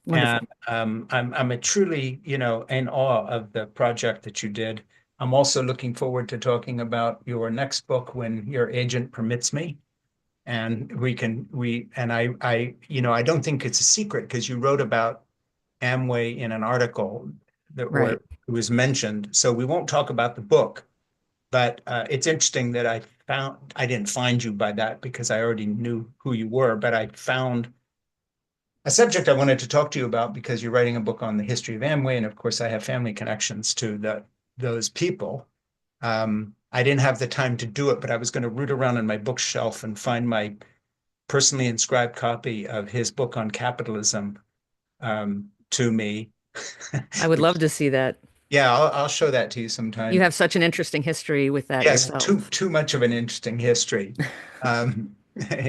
Wonderful. And I'm a truly, in awe of the project that you did. I'm also looking forward to talking about your next book when your agent permits me. And I don't think it's a secret because you wrote about Amway in an article where Right. it was mentioned. So we won't talk about the book, but it's interesting that I didn't find you by that because I already knew who you were, but I found a subject I wanted to talk to you about because you're writing a book on the history of Amway, and of course I have family connections to those people. I didn't have the time to do it, but I was going to root around in my bookshelf and find my personally inscribed copy of his book on capitalism to me. I would love to see that. Yeah, I'll show that to you You sometime. have such an interesting history with that Yes, too yourself. too much of an interesting history. Um,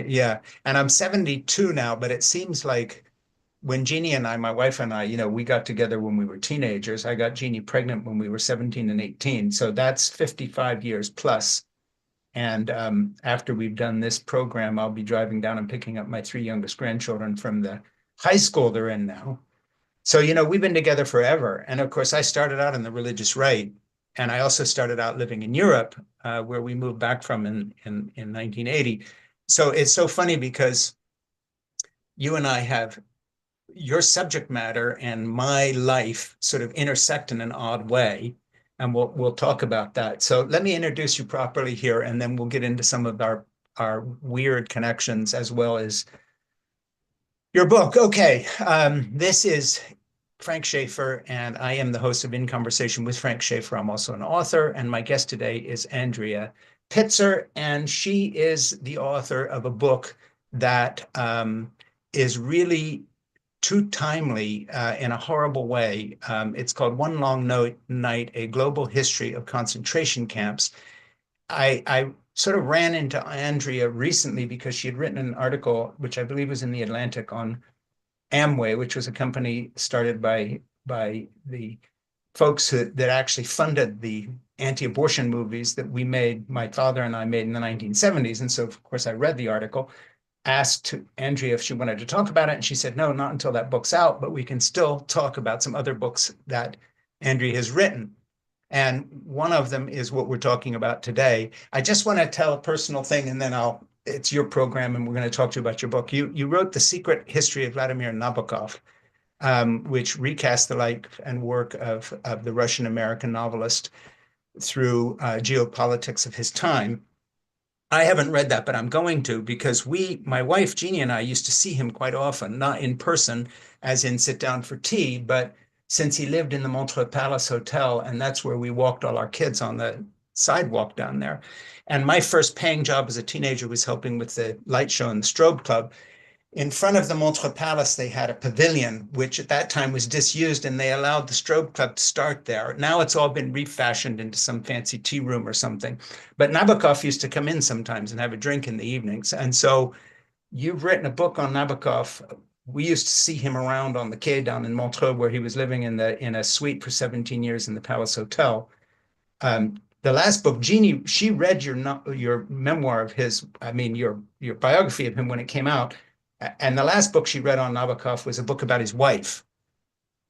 yeah, and I'm 72 now, but it seems like when Jeannie and I, my wife and I, we got together when we were teenagers. I got Jeannie pregnant when we were 17 and 18. So that's 55 years plus. And after we've done this program, I'll be driving down and picking up my three youngest grandchildren from the high school they're in now. So, we've been together forever. And of course, I started out in the religious right. And I also started out living in Europe, where we moved back from in 1980. So it's so funny because you and I have your subject matter and my life sort of intersect in an odd way. And we'll talk about that. So let me introduce you properly here, and then we'll get into some of our weird connections as well as your book. Okay, this is Frank Schaeffer, and I am the host of In Conversation with Frank Schaeffer. I'm also an author, and my guest today is Andrea Pitzer, and she is the author of a book that is really too timely in a horrible way. It's called One Long Night, A Global History of Concentration Camps. I sort of ran into Andrea recently because she had written an article, which I believe was in the Atlantic, on Amway, which was a company started by the folks that actually funded the anti-abortion movies that we made, my father and I made in the 1970s. And so, of course, I read the article, asked Andrea if she wanted to talk about it, and she said, no, not until that book's out, but we can still talk about some other books that Andrea has written. And one of them is what we're talking about today. I just want to tell a personal thing, and then it's your program, and we're going to talk to you about your book. You wrote The Secret History of Vladimir Nabokov, which recast the life and work of the Russian American novelist through geopolitics of his time. I haven't read that, but I'm going to because my wife Jeannie and I used to see him quite often, not in person, as in sit down for tea, but since he lived in the Montreux Palace Hotel, and that's where we walked all our kids on the sidewalk down there. And my first paying job as a teenager was helping with the light show in the Strobe Club. In front of the Montreux Palace, they had a pavilion, which at that time was disused, and they allowed the Strobe Club to start there. Now it's all been refashioned into some fancy tea room or something. But Nabokov used to come in sometimes and have a drink in the evenings. And so you've written a book on Nabokov. We used to see him around on the quai down in Montreux, where he was living in a suite for 17 years in the Palace Hotel. The last book, Jeannie, she read your memoir of his, I mean your biography of him when it came out, and the last book she read on Nabokov was a book about his wife.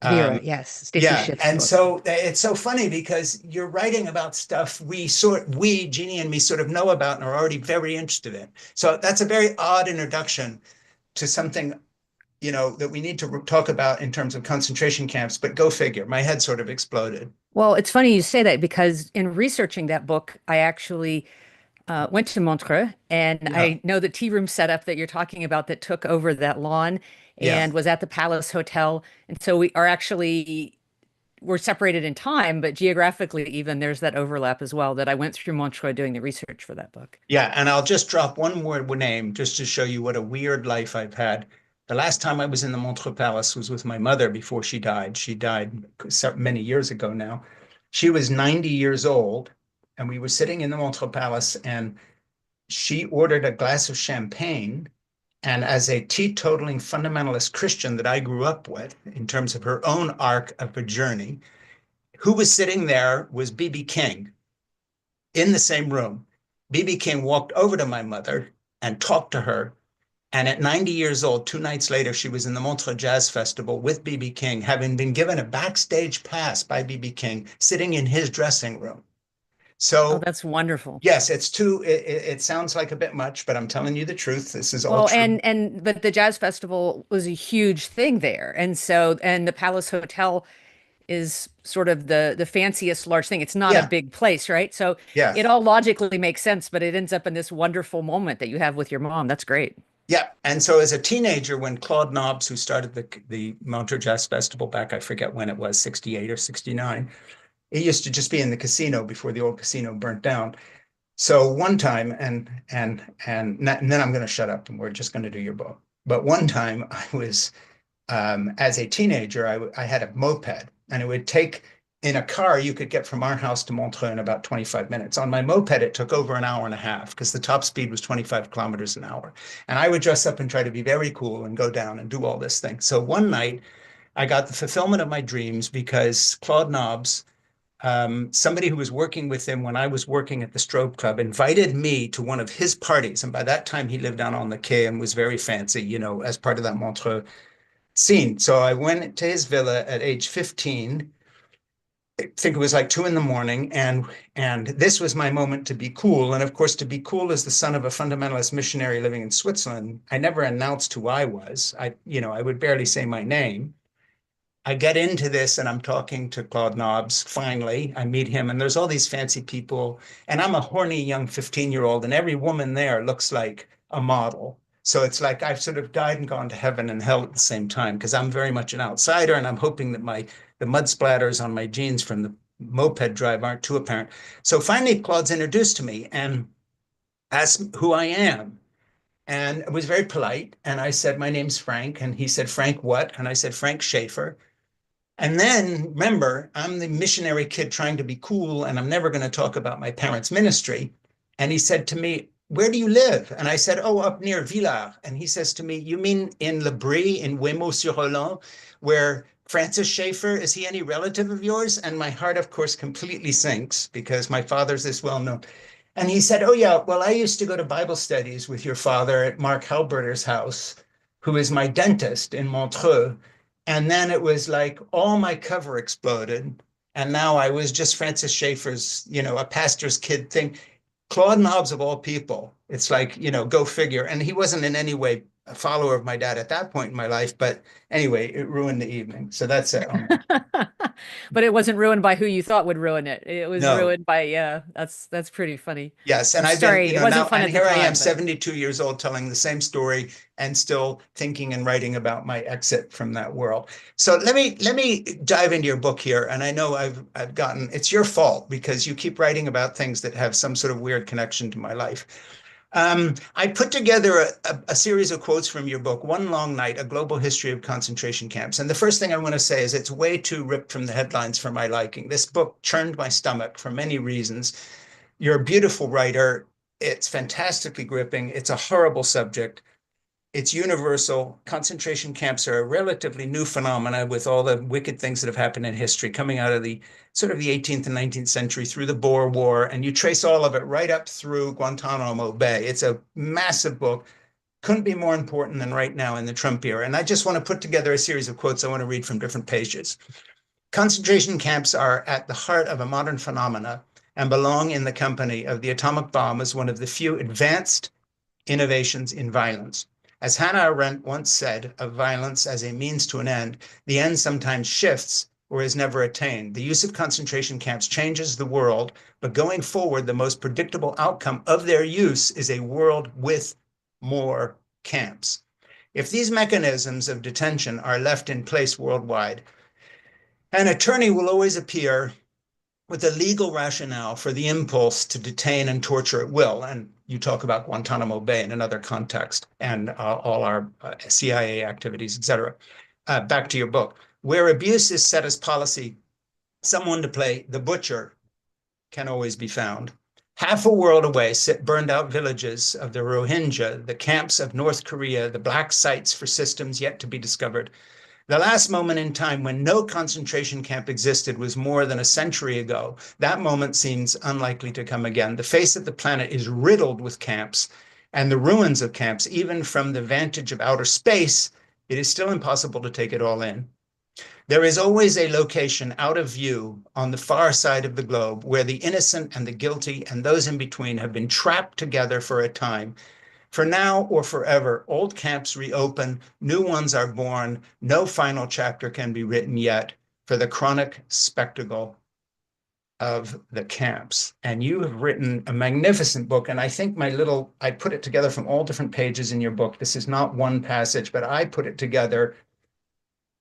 Vera, Um, yes, Stacy yeah, Schiff's and book. so it's so funny because you're writing about stuff we Jeannie and me sort of know about and are already very interested in. So that's a very odd introduction to something that we need to talk about in terms of concentration camps. But go figure, my head sort of exploded. Well, it's funny you say that because in researching that book, I actually went to Montreux, and Yeah, I know the tea room setup that you're talking about that took over that lawn yeah. and was at the Palace Hotel. And so we're separated in time, but geographically even there's that overlap as well that I went through Montreux doing the research for that book. Yeah, and I'll just drop one more name just to show you what a weird life I've had. The last time I was in the Montreux Palace was with my mother before she died. She died many years ago now. She was 90 years old, and we were sitting in the Montreux Palace, and she ordered a glass of champagne. And as a teetotaling fundamentalist Christian that I grew up with, in terms of her own arc of a journey, who was sitting there was B.B. King in the same room. B.B. King walked over to my mother and talked to her. And at 90 years old, 2 nights later, she was in the Montreux Jazz Festival with B.B. King, having been given a backstage pass by B.B. King, sitting in his dressing room. Oh, So, that's wonderful. yes, it sounds like a bit much, but I'm telling you the truth. This is all Well, true. and but the jazz festival was a huge thing there. And so and the Palace Hotel is sort of the fanciest large thing. It's not a Yeah, big place, right? So yeah. it all logically makes sense, but it ends up in this wonderful moment that you have with your mom. That's great. Yeah, and so as a teenager, when Claude Nobbs, who started the Montreux Jazz Festival back, I forget when it was, 68 or 69, it used to just be in the casino before the old casino burnt down. So one time, and then I'm going to shut up and we're just going to do your book. But one time, I was as a teenager, I had a moped, and it would take in a car you could get from our house to Montreux in about 25 minutes. On my moped, it took over an hour and a half because the top speed was 25 kilometers an hour. And I would dress up and try to be very cool and go down and do all this thing. So one night, I got the fulfillment of my dreams because Claude Nobbs, somebody who was working with him when I was working at the Strobe Club, invited me to one of his parties. And by that time, he lived down on the quay and was very fancy, as part of that Montreux scene. So I went to his villa at age 15. I think it was like 2 in the morning, and this was my moment to be cool. And of course, to be cool as the son of a fundamentalist missionary living in Switzerland, I never announced who I was. I would barely say my name. I get into this and I'm talking to Claude Nobbs. Finally, I meet him, and there's all these fancy people. And I'm a horny young 15-year-old, and every woman there looks like a model. So it's like I've sort of died and gone to heaven and hell at the same time because I'm very much an outsider, and I'm hoping that the mud splatters on my jeans from the moped drive aren't too apparent. So finally, Claude's introduced to me and asked who I am. And it was very polite. And I said, my name's Frank. And he said, Frank what? And I said, Frank Schaeffer. And then remember, I'm the missionary kid trying to be cool, and I'm never going to talk about my parents' ministry. And he said to me, where do you live? And I said, oh, up near Villars. And he says to me, you mean in Le Brie, in Weymouth-sur-Olon, where Francis Schaeffer, is he any relative of yours? And my heart, of course, completely sinks because my father's this well known. And he said, oh, yeah, well, I used to go to Bible studies with your father at Mark Halberter's house, who is my dentist in Montreux. And then it was like all my cover exploded. And now I was just Francis Schaeffer's, a pastor's kid thing. Claude Nobbs of all people. It's like, go figure. And he wasn't in any way a follower of my dad at that point in my life. But anyway, it ruined the evening. So that's it. But it wasn't ruined by who you thought would ruin it. It was No. ruined by, yeah, that's pretty funny. Yes, and I'm I've been, sorry. It now, wasn't fun and at the here I am, time, but 72 years old, telling the same story and still thinking and writing about my exit from that world. So let me dive into your book here. And I know I've gotten, it's your fault because you keep writing about things that have some sort of weird connection to my life. I put together a series of quotes from your book, One Long Night, A Global History of Concentration Camps. And the first thing I want to say is it's way too ripped from the headlines for my liking. This book churned my stomach for many reasons. You're a beautiful writer. It's fantastically gripping. It's a horrible subject. It's universal. Concentration camps are a relatively new phenomena with all the wicked things that have happened in history coming out of the sort of the 18th and 19th century through the Boer War. And you trace all of it right up through Guantanamo Bay. It's a massive book. Couldn't be more important than right now in the Trump era. And I just want to put together a series of quotes I want to read from different pages. Concentration camps are at the heart of a modern phenomena and belong in the company of the atomic bomb as one of the few advanced innovations in violence. As Hannah Arendt once said of violence as a means to an end, the end sometimes shifts or is never attained. The use of concentration camps changes the world, but going forward, the most predictable outcome of their use is a world with more camps. If these mechanisms of detention are left in place worldwide, an attorney will always appear with a legal rationale for the impulse to detain and torture at will. And you talk about Guantanamo Bay in another context and all our CIA activities, et cetera. Back to your book. Where abuse is set as policy, someone to play the butcher can always be found. Half a world away sit burned out villages of the Rohingya, the camps of North Korea, the black sites for systems yet to be discovered. The last moment in time when no concentration camp existed was more than a century ago. That moment seems unlikely to come again. The face of the planet is riddled with camps, and the ruins of camps, even from the vantage of outer space, it is still impossible to take it all in. There is always a location out of view on the far side of the globe where the innocent and the guilty and those in between have been trapped together for a time. For now or forever, old camps reopen, new ones are born, no final chapter can be written yet for the chronic spectacle of the camps. And you have written a magnificent book. And I think I put it together from all different pages in your book. This is not one passage, but I put it together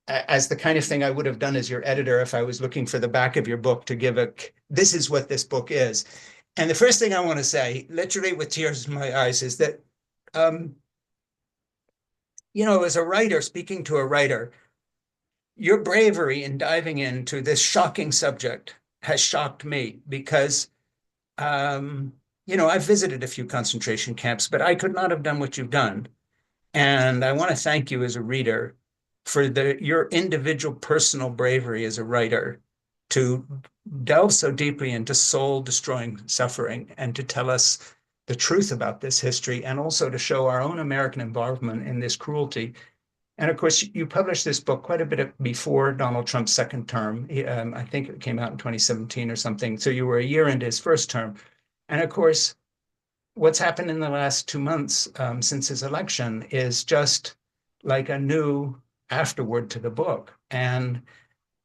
as the kind of thing I would have done as your editor if I was looking for the back of your book to give this is what this book is. And the first thing I want to say, literally with tears in my eyes, is that, um, as a writer, speaking to a writer, your bravery in diving into this shocking subject has shocked me because, I've visited a few concentration camps, but I could not have done what you've done. And I want to thank you as a reader for your individual personal bravery as a writer to delve so deeply into soul-destroying suffering and to tell us the truth about this history and also to show our own American involvement in this cruelty. And of course, you published this book quite a bit before Donald Trump's second term. I think it came out in 2017 or something. So you were a year into his first term. And of course, what's happened in the last 2 months since his election is just like a new afterword to the book. And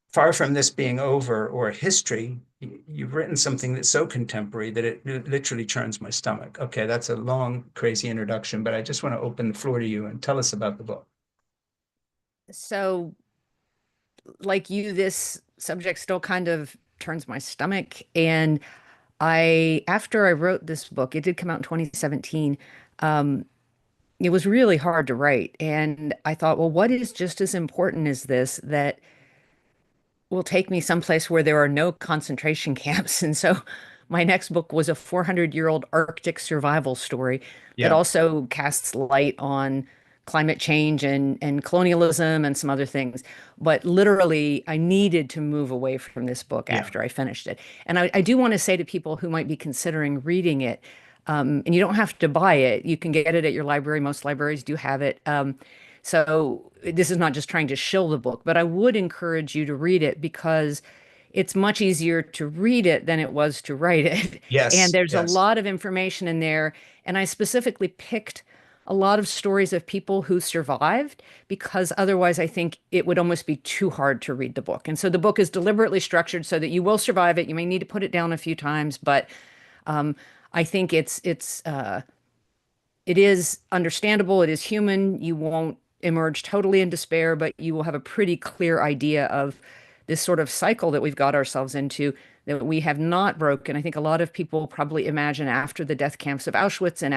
far from this being over or history, you've written something that's so contemporary that it literally churns my stomach. Okay, that's a long, crazy introduction, but I just want to open the floor to you and tell us about the book. So, like you, this subject still kind of turns my stomach. And after I wrote this book, it did come out in 2017. It was really hard to write. And I thought, well, what is just as important as this that will take me someplace where there are no concentration camps? And so my next book was a 400-year-old Arctic survival story that Yeah, also casts light on climate change and colonialism and some other things. But literally, I needed to move away from this book yeah, after I finished it. And I do want to say to people who might be considering reading it, and you don't have to buy it, you can get it at your library. Most libraries do have it. So this is not just trying to shill the book, but I would encourage you to read it because it's much easier to read it than it was to write it. And yes, there's a yes, lot of information in there. And I specifically picked a lot of stories of people who survived because otherwise I think it would almost be too hard to read the book. And so the book is deliberately structured so that you will survive it. You may need to put it down a few times, but um, I think it is understandable. It is human. You won't emerge totally in despair, but you will have a pretty clear idea of this sort of cycle that we've got ourselves into that we have not broken. I think a lot of people probably imagine after the death camps of Auschwitz and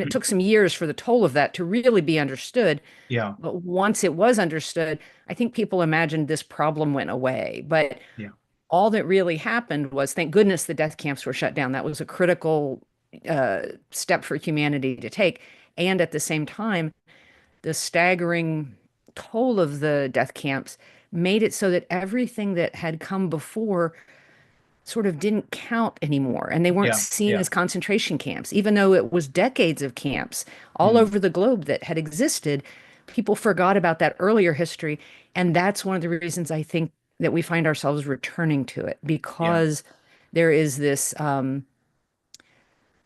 it took some years for the toll of that to really be understood. yeah, But once it was understood, I think people imagined this problem went away. But yeah, all that really happened was, thank goodness the death camps were shut down. That was a critical step for humanity to take. And at the same time, the staggering toll of the death camps made it so that everything that had come before sort of didn't count anymore. And they weren't yeah, seen yeah, as concentration camps, even though it was decades of camps all mm, over the globe that had existed. People forgot about that earlier history. And that's one of the reasons I think that we find ourselves returning to it yeah, because there is this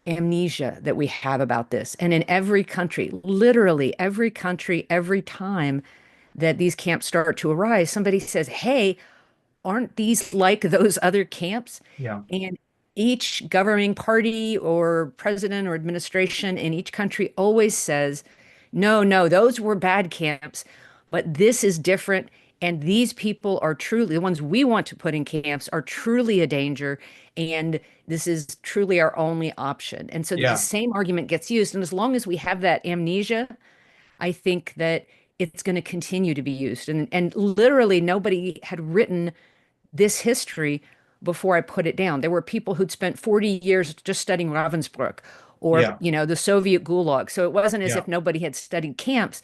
amnesia that we have about this. And in every country, literally every country, every time that these camps start to arise, somebody says, hey, aren't these like those other camps? yeah, And each governing party or president or administration in each country always says, no, no, those were bad camps, but this is different. And these people are truly the ones we want to put in camps are truly a danger. And this is truly our only option. And so the yeah, same argument gets used. And as long as we have that amnesia, I think that it's going to continue to be used. And literally nobody had written this history before I put it down. There were people who'd spent 40 years just studying Ravensbrück or, yeah, the Soviet Gulag. So it wasn't as yeah, if nobody had studied camps,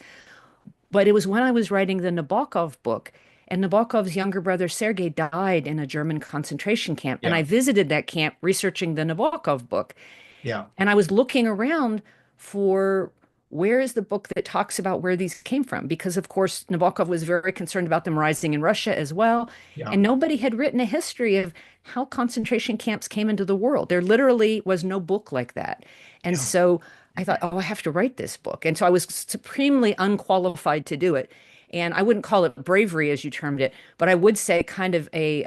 but it was when I was writing the Nabokov book, and Nabokov's younger brother Sergei died in a German concentration camp. And yeah, I visited that camp researching the Nabokov book. yeah, And I was looking around for where is the book that talks about where these came from? Because, of course, Nabokov was very concerned about them rising in Russia as well. Yeah. And nobody had written a history of how concentration camps came into the world. There literally was no book like that. And Yeah. so I thought, oh, I have to write this book. And so I was supremely unqualified to do it. And I wouldn't call it bravery, as you termed it, but I would say kind of a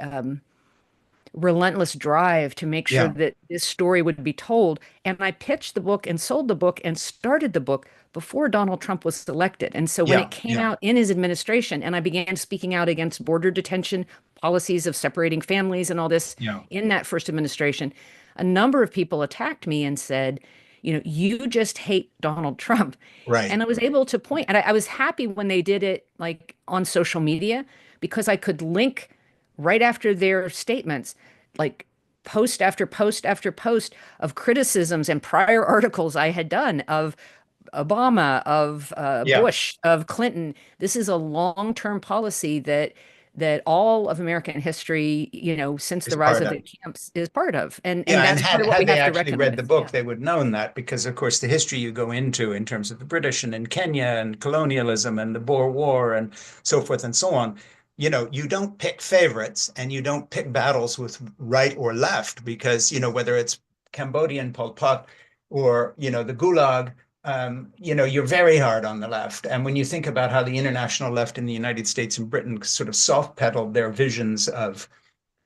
relentless drive to make sure Yeah. that this story would be told. And I pitched the book and sold the book and started the book before Donald Trump was elected. And so when Yeah. it came Yeah. out in his administration and I began speaking out against border detention policies of separating families and all this Yeah. in that first administration, a number of people attacked me and said, you know, you just hate Donald Trump. Right. And I was able to point, and I was happy when they did it like on social media because I could link right after their statements, like post after post after post of criticisms and prior articles I had done of Obama, of Yeah. Bush, of Clinton. This is a long-term policy that all of American history, you know, since Is the rise part of of. the camps is part of. And Yeah, and that's part of what had we they have to actually reckon read the with. book, Yeah. they would known that because, of course, the history you go into in terms of the British and in Kenya and colonialism and the Boer War and so forth and so on, you don't pick favorites and you don't pick battles with right or left because, whether it's Cambodian Pol Pot or, the Gulag, you're very hard on the left. And when you think about how the international left in the United States and Britain sort of soft pedaled their visions of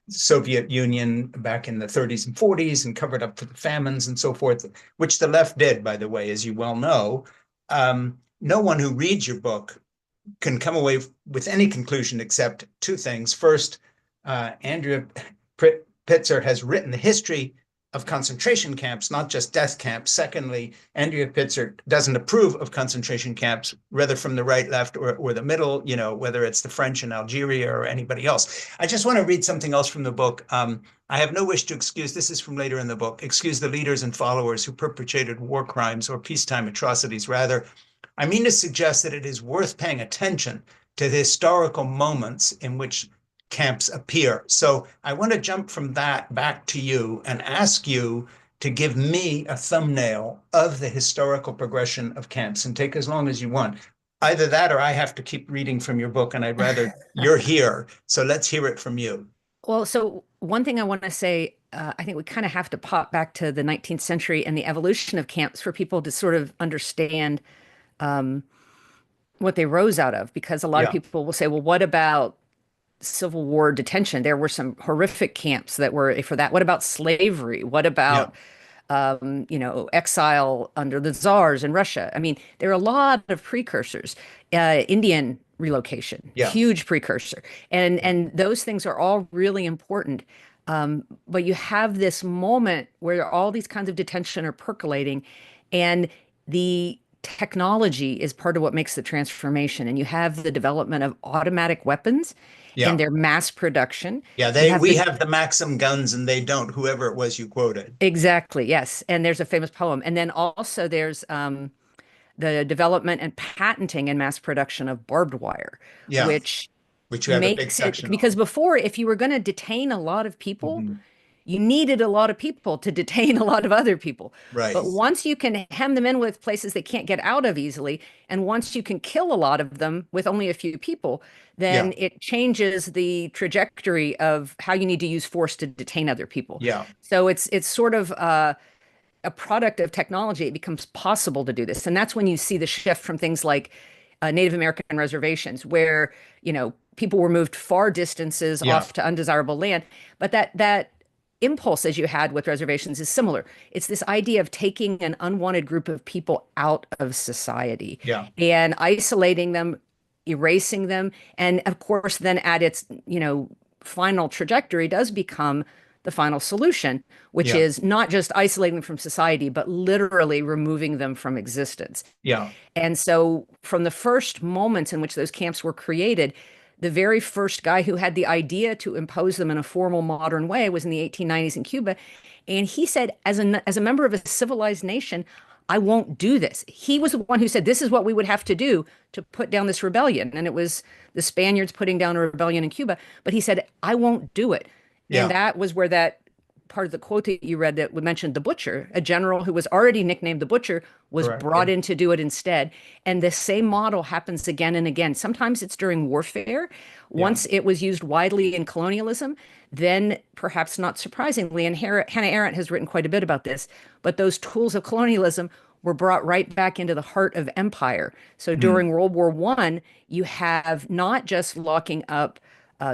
Soviet Union back in the 30s and 40s and covered up for the famines and so forth, which the left did, by the way, as you well know. No one who reads your book can come away with any conclusion except two things. First, Andrea Pitzer has written the history of concentration camps, not just death camps. Secondly, Andrea Pitzer doesn't approve of concentration camps, whether from the right, left, or the middle, whether it's the French in Algeria or anybody else. I just want to read something else from the book. I have no wish to excuse, this is from later in the book, excuse the leaders and followers who perpetrated war crimes or peacetime atrocities. Rather, I mean to suggest that it is worth paying attention to the historical moments in which camps appear. So I want to jump from that back to you and ask you to give me a thumbnail of the historical progression of camps and take as long as you want. Either that or I have to keep reading from your book, and I'd rather you're here. So let's hear it from you. Well, so one thing I want to say, I think we kind of have to pop back to the 19th century and the evolution of camps for people to sort of understand um, what they rose out of, because a lot of Yeah, people will say, well, what about Civil War detention? There were some horrific camps that were for that. What about slavery? What yeah, about exile under the czars in Russia? I mean, there are a lot of precursors. Indian relocation, yeah, huge precursor, and those things are all really important. But you have this moment where all these kinds of detention are percolating, and the technology is part of what makes the transformation. And you have the development of automatic weapons and yeah. their mass production. Yeah, You they have we the have the Maxim guns and they don't, whoever it was you quoted. Exactly, yes. And there's a famous poem. And then also there's the development and patenting and mass production of barbed wire, Yeah, which which you have a big makes it section because on. before, if you were going to detain a lot of people, Mhm. you needed a lot of people to detain a lot of other people. Right. But once you can hem them in with places they can't get out of easily, and once you can kill a lot of them with only a few people, Yeah, then it changes the trajectory of how you need to use force to detain other people. yeah, So it's sort of a product of technology. It becomes possible to do this, and that's when you see the shift from things like Native American reservations, where people were moved far distances yeah, off to undesirable land, but that impulse as you had with reservations is similar. It's this idea of taking an unwanted group of people out of society yeah, and isolating them, erasing them, and of course then at its final trajectory does become the final solution, which yeah, is not just isolating them from society, but literally removing them from existence. yeah, And so, from the first moments in which those camps were created, the very first guy who had the idea to impose them in a formal modern way was in the 1890s in Cuba. And he said, as a member of a civilized nation, I won't do this. He was the one who said, this is what we would have to do to put down this rebellion. And it was the Spaniards putting down a rebellion in Cuba. But he said, I won't do it. And yeah, that was where that part of the quote that you read that mentioned the butcher, a general who was already nicknamed the butcher, was Correct. brought Yeah. in to do it instead. And the same model happens again and again. Sometimes it's during warfare. Yeah. Once it was used widely in colonialism, then perhaps not surprisingly, and Hannah Arendt has written quite a bit about this, but those tools of colonialism were brought right back into the heart of empire. So Mm. during World War I, you have not just locking up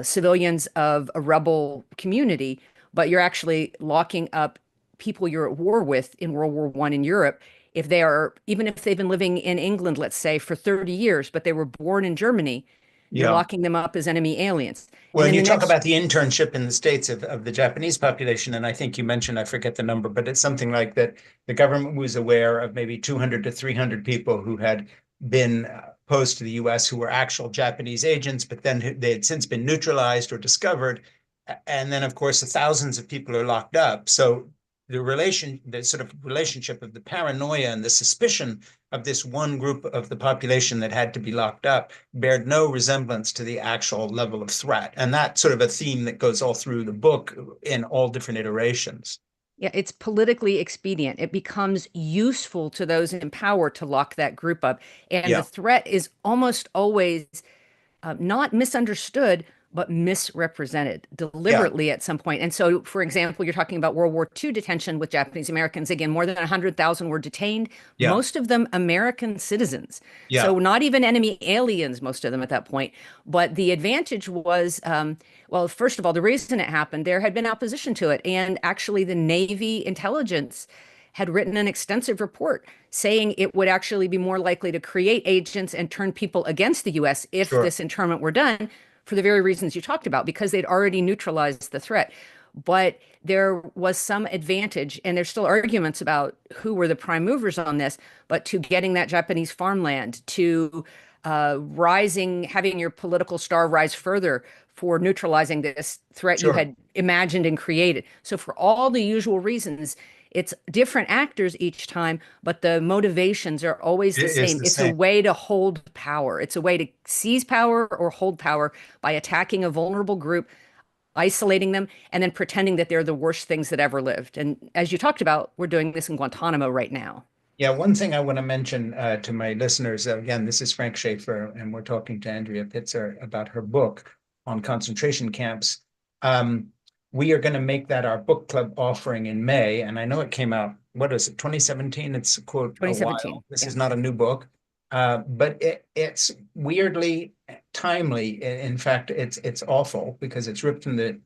civilians of a rebel community, but you're actually locking up people you're at war with in World War I in Europe. If they are, even if they've been living in England, let's say, for 30 years, but they were born in Germany, you're Yeah. locking them up as enemy aliens. Well, And and then you the talk next about the internship in the States of the Japanese population, and I think you mentioned, I forget the number, but it's something like that the government was aware of maybe 200 to 300 people who had been posed to the US who were actual Japanese agents, but then they had since been neutralized or discovered. And then, of course, the thousands of people are locked up. So the sort of relationship of the paranoia and the suspicion of this one group of the population that had to be locked up bared no resemblance to the actual level of threat. And that's sort of a theme that goes all through the book in all different iterations. Yeah, it's politically expedient. It becomes useful to those in power to lock that group up. And the Yeah, threat is almost always not misunderstood, but misrepresented yeah, deliberately at some point. And so, for example, you're talking about World War II detention with Japanese Americans. Again, more than 100,000 were detained, yeah, most of them American citizens. yeah, So, not even enemy aliens, most of them at that point. But the advantage was, well, first of all, the reason it happened, there had been opposition to it. And actually, the Navy intelligence had written an extensive report saying it would actually be more likely to create agents and turn people against the US if sure. this internment were done for the very reasons you talked about, because they'd already neutralized the threat. But there was some advantage, and there's still arguments about who were the prime movers on this, but to getting that Japanese farmland, to rising, having your political star rise further for neutralizing this threat you Sure. had imagined and created. So, for all the usual reasons, it's different actors each time, but the motivations are always the It is same. the It's a same. way to hold power. It's a way to seize power or hold power by attacking a vulnerable group, isolating them, and then pretending that they're the worst things that ever lived. And as you talked about, we're doing this in Guantanamo right now. Yeah, one thing I want to mention to my listeners, again, this is Frank Schaeffer, and we're talking to Andrea Pitzer about her book on concentration camps. Um, we are going to make that our book club offering in May, and I know it came out, what is it, 2017? It's quote a 2017. while. This Yeah. is not a new book, but it's weirdly timely. In fact, it's awful because it's ripped from the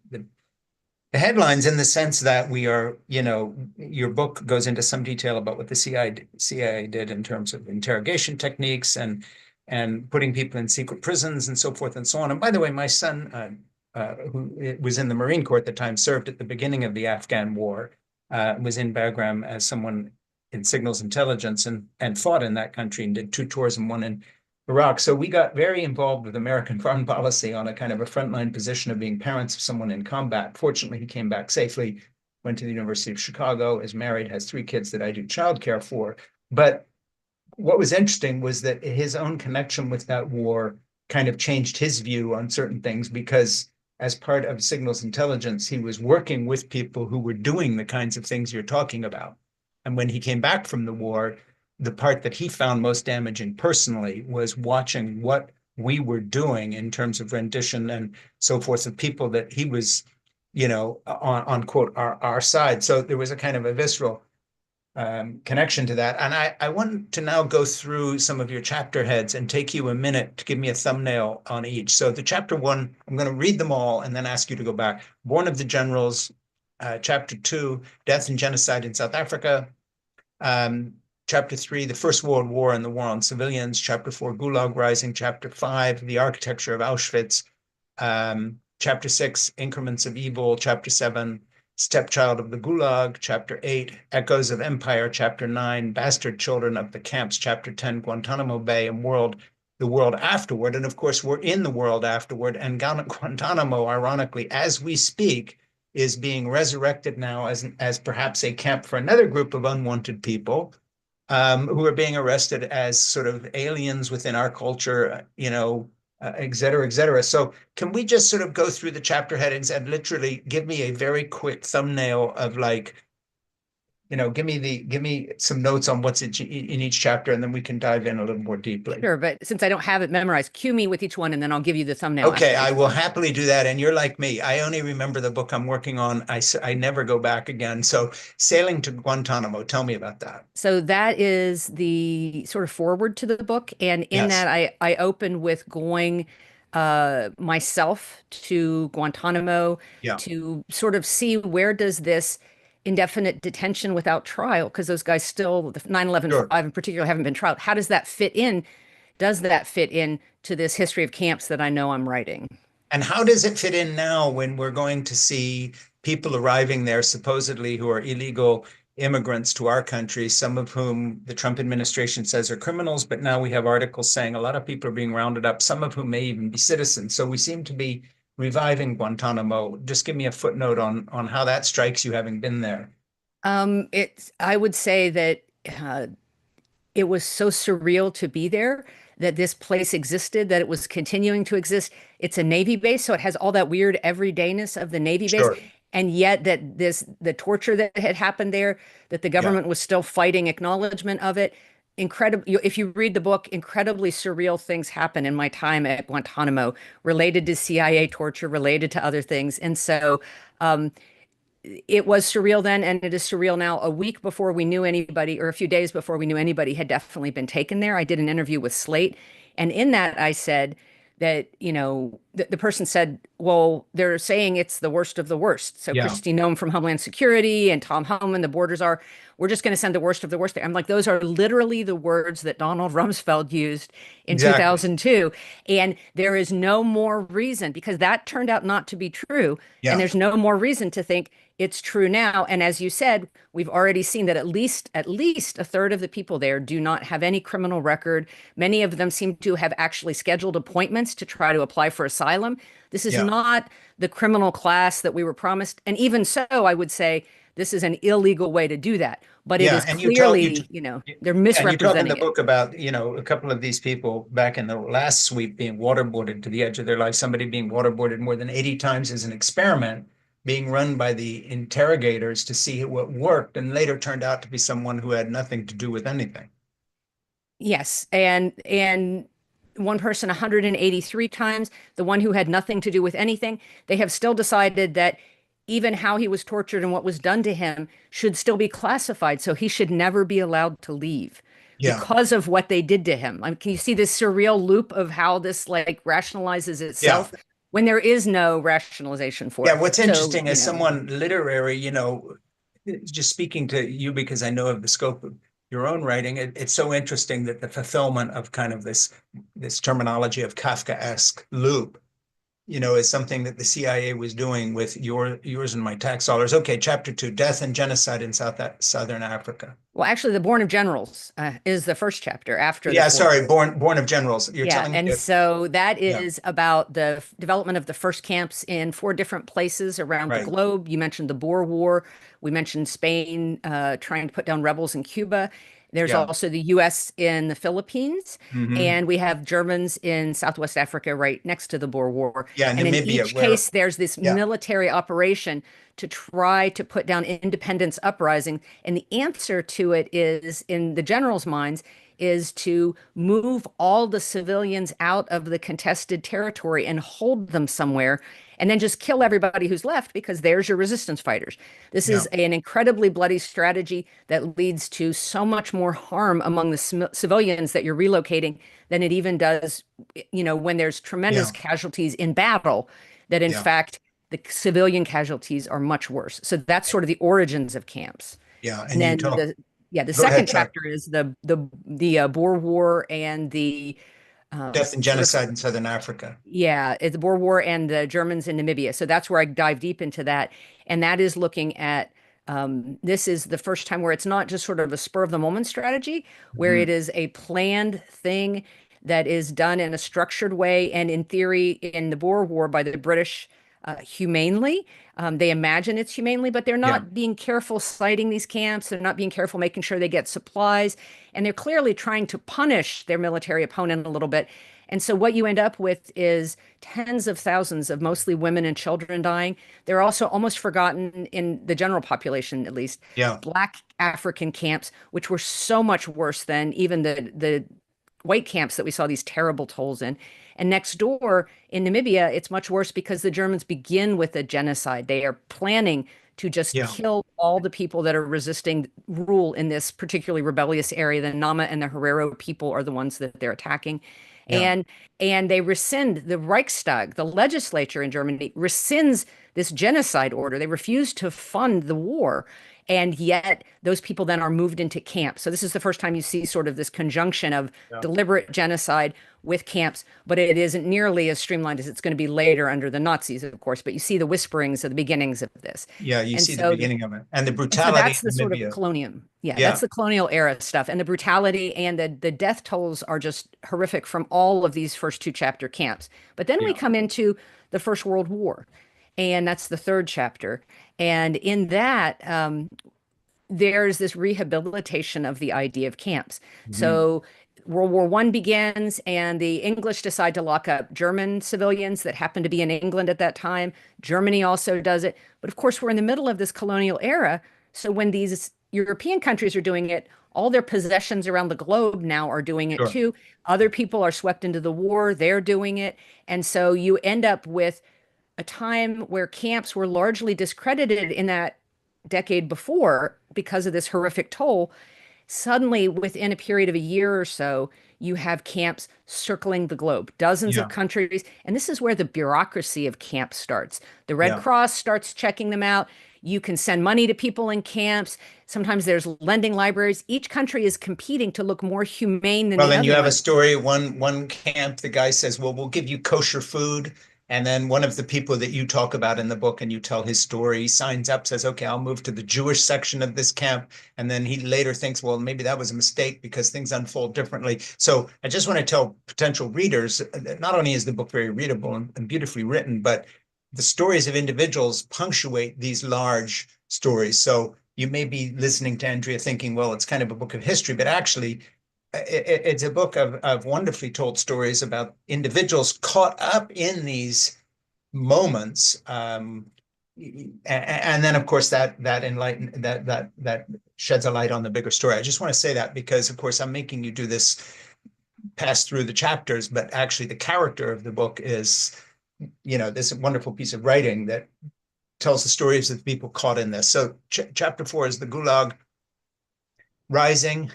headlines in the sense that we are, your book goes into some detail about what the CIA did in terms of interrogation techniques and putting people in secret prisons and so forth and so on. And by the way, my son, who was in the Marine Corps at the time, served at the beginning of the Afghan war, was in Bagram as someone in signals intelligence and fought in that country and did two tours and one in Iraq. So we got very involved with American foreign policy on a kind of a frontline position of being parents of someone in combat. Fortunately, he came back safely, went to the University of Chicago, is married, has three kids that I do childcare for. But what was interesting was that his own connection with that war kind of changed his view on certain things because as part of signals intelligence, he was working with people who were doing the kinds of things you're talking about. And when he came back from the war, the part that he found most damaging personally was watching what we were doing in terms of rendition and so forth of people that he was, on quote, our side. So there was a kind of a visceral connection to that. And I want to now go through some of your chapter heads and take you a minute to give me a thumbnail on each. So the chapter one, I'm going to read them all and then ask you to go back. Born of the Generals, chapter two, Death and Genocide in South Africa. Chapter three, the First World War and the War on Civilians. Chapter four, Gulag Rising. Chapter five, the Architecture of Auschwitz. Chapter six, Increments of Evil. Chapter seven, Stepchild of the Gulag. Chapter eight, Echoes of Empire. Chapter nine, Bastard Children of the Camps. Chapter 10, Guantanamo Bay and the world afterward. And of course, we're in the world afterward. And Guantanamo, ironically, as we speak, is being resurrected now as perhaps a camp for another group of unwanted people who are being arrested as sort of aliens within our culture, et cetera, et cetera. So can we just sort of go through the chapter headings and literally give me a very quick thumbnail of like, give me some notes on what's in each chapter, and then we can dive in a little more deeply. Sure, but since I don't have it memorized, cue me with each one, and then I'll give you the thumbnail Okay, after I each will one. happily do that. And you're like me. I only remember the book I'm working on. I never go back again. So sailing to Guantanamo, tell me about that. So that is the sort of forward to the book, and in that Yes, I open with going myself to Guantanamo yeah, to sort of see where does this indefinite detention without trial, because those guys still, the 9/11 sure. 5 in particular, haven't been trialed. How does that fit in? Does that fit in to this history of camps that I know I'm writing? And how does it fit in now when we're going to see people arriving there supposedly who are illegal immigrants to our country, some of whom the Trump administration says are criminals, but now we have articles saying a lot of people are being rounded up, some of whom may even be citizens. So we seem to be reviving Guantanamo. Just give me a footnote on how that strikes you having been there. I would say that uh, it was so surreal to be there, that this place existed, that it was continuing to exist. It's a Navy base, so it has all that weird everydayness of the Navy base. Sure. And yet that the torture that had happened there, that the Yeah. government was still fighting acknowledgement of it. Incredible. If you read the book, incredibly surreal things happen in my time at Guantanamo related to CIA torture, related to other things. And so um, it was surreal then, and it is surreal now. A week before we knew anybody, or a few days before we knew anybody had definitely been taken there, I did an interview with Slate. And in that, I said that, the person said, well, they're saying it's the worst of the worst. So Yeah. Kristi Noem from Homeland Security and Tom Homan, the borders are, we're just going to send the worst of the worst there. I'm like, those are literally the words that Donald Rumsfeld used in Exactly. 2002. And there is no more reason, because that turned out not to be true. And Yeah. there's no more reason to think it's true now. And as you said, we've already seen that at least a third of the people there do not have any criminal record. Many of them seem to have actually scheduled appointments to try to apply for asylum. This is Yeah. not the criminal class that we were promised. And even so, I would say this is an illegal way to do that. But it Yeah. is And you talk you clearly, they're and you talk in misrepresenting the it. book about, a couple of these people back in the last sweep being waterboarded to the edge of their life, somebody being waterboarded more than 80 times as an experiment being run by the interrogators to see what worked, and later turned out to be someone who had nothing to do with anything. Yes, and one person 183 times, the one who had nothing to do with anything. They have still decided that even how he was tortured and what was done to him should still be classified, so he should never be allowed to leave Yeah. because of what they did to him. Can you see this surreal loop of how this like rationalizes Yeah. itself when there is no rationalization for Yeah. it? What's So, interesting as someone literary, just speaking to you because I know of the scope of your own writing, it's so interesting that the fulfillment of kind of this terminology of Kafkaesque loop, is something that the CIA was doing with yours and my tax dollars. Okay, chapter 2, death and genocide in Southern Africa. well, actually, The Born of Generals is the first chapter after the Yeah, fourth. sorry, born of generals. You're Yeah, telling me and that, so that yeah, is about the development of the first camps in four different places around the right. globe. You mentioned the Boer War. We mentioned Spain trying to put down rebels in Cuba. There's Yeah. also the U.S. in the Philippines, Hmm. and we have Germans in Southwest Africa right next to the Boer War. Yeah, And in Namibia, each where, case, there's this yeah, military operation to try to put down independence uprising. And the answer to it is, in the generals' minds, is to move all the civilians out of the contested territory and hold them somewhere and then just kill everybody who's left because there's your resistance fighters. This yeah, is an incredibly bloody strategy that leads to so much more harm among the civilians that you're relocating than it even does, when there's tremendous yeah, casualties in battle, that in yeah, fact the civilian casualties are much worse. So that's sort of the origins of camps. yeah. And And you then talk, the go second ahead, sorry. chapter is the Boer War and the Death and sort of genocide in Southern Africa. yeah, it's the Boer War and the Germans in Namibia. So that's where I dive deep into that, and that is looking at this is the first time where it's not just sort of a spur of the moment strategy, where it Mhm. is a planned thing that is done in a structured way, and in theory, in the Boer War by the British humanely. They imagine it's humanely, but they're Yeah, not being careful citing these camps. They're not being careful making sure they get supplies. And they're clearly trying to punish their military opponent a little bit. And so what you end up with is tens of thousands of mostly women and children dying. They're also almost forgotten in the general population, at least, Yeah. Black African camps, which were so much worse than even the white camps that we saw these terrible tolls in. And next door in Namibia, it's much worse because the Germans begin with a genocide. They are planning to just Yeah. kill all the people that are resisting rule in this particularly rebellious area. The Nama and the Herero people are the ones that they're attacking. Yeah. And they rescind the Reichstag, the legislature in Germany rescinds this genocide order. They refuse to fund the war. And yet those people then are moved into camps. So this is the first time you see sort of this conjunction of Yeah. deliberate genocide with camps, but it isn't nearly as streamlined as it's going to be later under the Nazis, of course. But you see the whisperings of the beginnings of this. Yeah. You And see the so beginning of it and the and so brutality that's the in sort of Namibia. colonial. Yeah, that's Yeah. the colonial era stuff. And the brutality and the death tolls are just horrific from all of these first two chapter camps. But then we Yeah. come into the First World War, and that's the third chapter. And in that, there's this rehabilitation of the idea of camps. Mhm. So World War One begins, and the English decide to lock up German civilians that happen to be in England at that time. Germany also does it. But of course, we're in the middle of this colonial era. So when these European countries are doing it, all their possessions around the globe now are doing it Sure. too. Other people are swept into the war, they're doing it. And so you end up with a time where camps were largely discredited in that decade before because of this horrific toll. Suddenly, within a period of a year or so, you have camps circling the globe, dozens of Yeah. countries. And this is where the bureaucracy of camps starts. The Red Yeah. Cross starts checking them out. You can send money to people in camps. Sometimes there's lending libraries. Each country is competing to look more humane than Well, the then you other have a one. story. One camp, the guy says, "Well, we'll give you kosher food." And then one of the people that you talk about in the book and you tell his story, he signs up, says, "Okay, I'll move to the Jewish section of this camp." And then he later thinks, well, maybe that was a mistake because things unfold differently. So I just want to tell potential readers that not only is the book very readable and beautifully written, but the stories of individuals punctuate these large stories. So you may be listening to Andrea thinking, well, it's kind of a book of history, but actually it's a book of wonderfully told stories about individuals caught up in these moments. And then, of course, that enlighten that sheds a light on the bigger story. I just want to say that because, of course, I'm making you do this pass through the chapters, but actually the character of the book is, this wonderful piece of writing that tells the stories of the people caught in this. So chapter 4 is the Gulag Rising.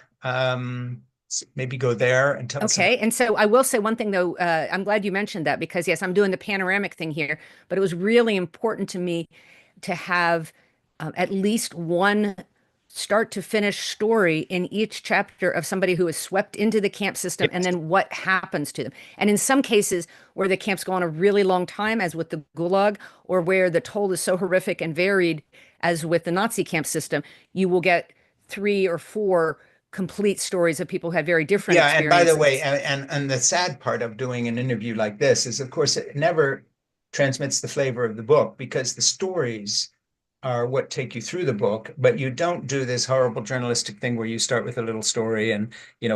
Maybe go there and tell us about. Okay. And so I will say one thing, though. I'm glad you mentioned that because, yes, I'm doing the panoramic thing here, but it was really important to me to have at least one start to finish story in each chapter of somebody who is swept into the camp system and Yes. then what happens to them. And in some cases where the camps go on a really long time, as with the Gulag, or where the toll is so horrific and varied, as with the Nazi camp system, you will get three or four complete stories of people who had very different Yeah, and by the way, experiences. and the sad part of doing an interview like this is, of course, it never transmits the flavor of the book because the stories are what take you through the book, but you don't do this horrible journalistic thing where you start with a little story and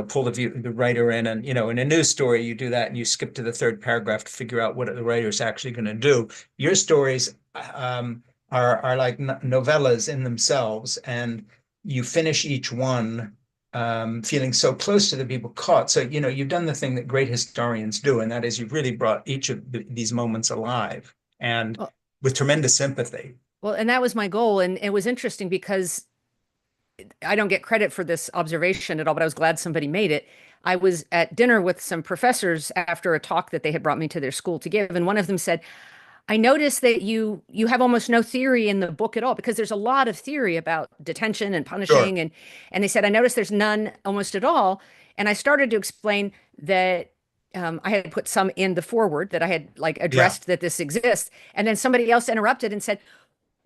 pull the writer in, and in a news story you do that and you skip to the third paragraph to figure out what the writer's actually going to do. Your stories are like novellas in themselves, and you finish each one feeling so close to the people caught. So, you've done the thing that great historians do, and that is you've really brought each of these moments alive and Well, with tremendous sympathy. well, and that was my goal. And it was interesting because I don't get credit for this observation at all, but I was glad somebody made it. I was at dinner with some professors after a talk that they had brought me to their school to give, and one of them said, I noticed that you have almost no theory in the book at all because there's a lot of theory about detention and Sure. punishing, and they said I noticed there's none almost at all. And I started to explain that I had put some in the forward that I had like Yeah. addressed that this exists, and then somebody else interrupted and said,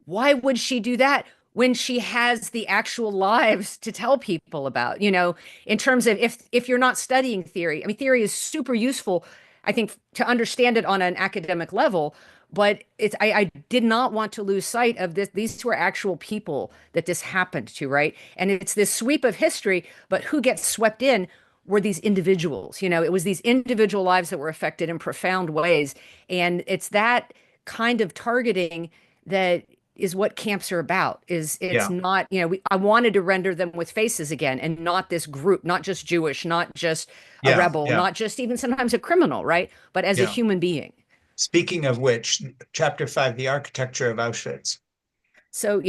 why would she do that when she has the actual lives to tell people about, in terms of if you're not studying theory. I mean, theory is super useful, I think, to understand it on an academic level, but I did not want to lose sight of this. These were actual people that this happened to, right? And it's this sweep of history, but who gets swept in? were these individuals. It was these individual lives that were affected in profound ways. And it's that kind of targeting that is what camps are about. Is it's Yeah. not, I wanted to render them with faces again and not this group, not just Jewish, not just a Yeah. rebel, Yeah. not just even sometimes a criminal, right? But as a Yeah. human being. Speaking of which, chapter 5, the architecture of Auschwitz. So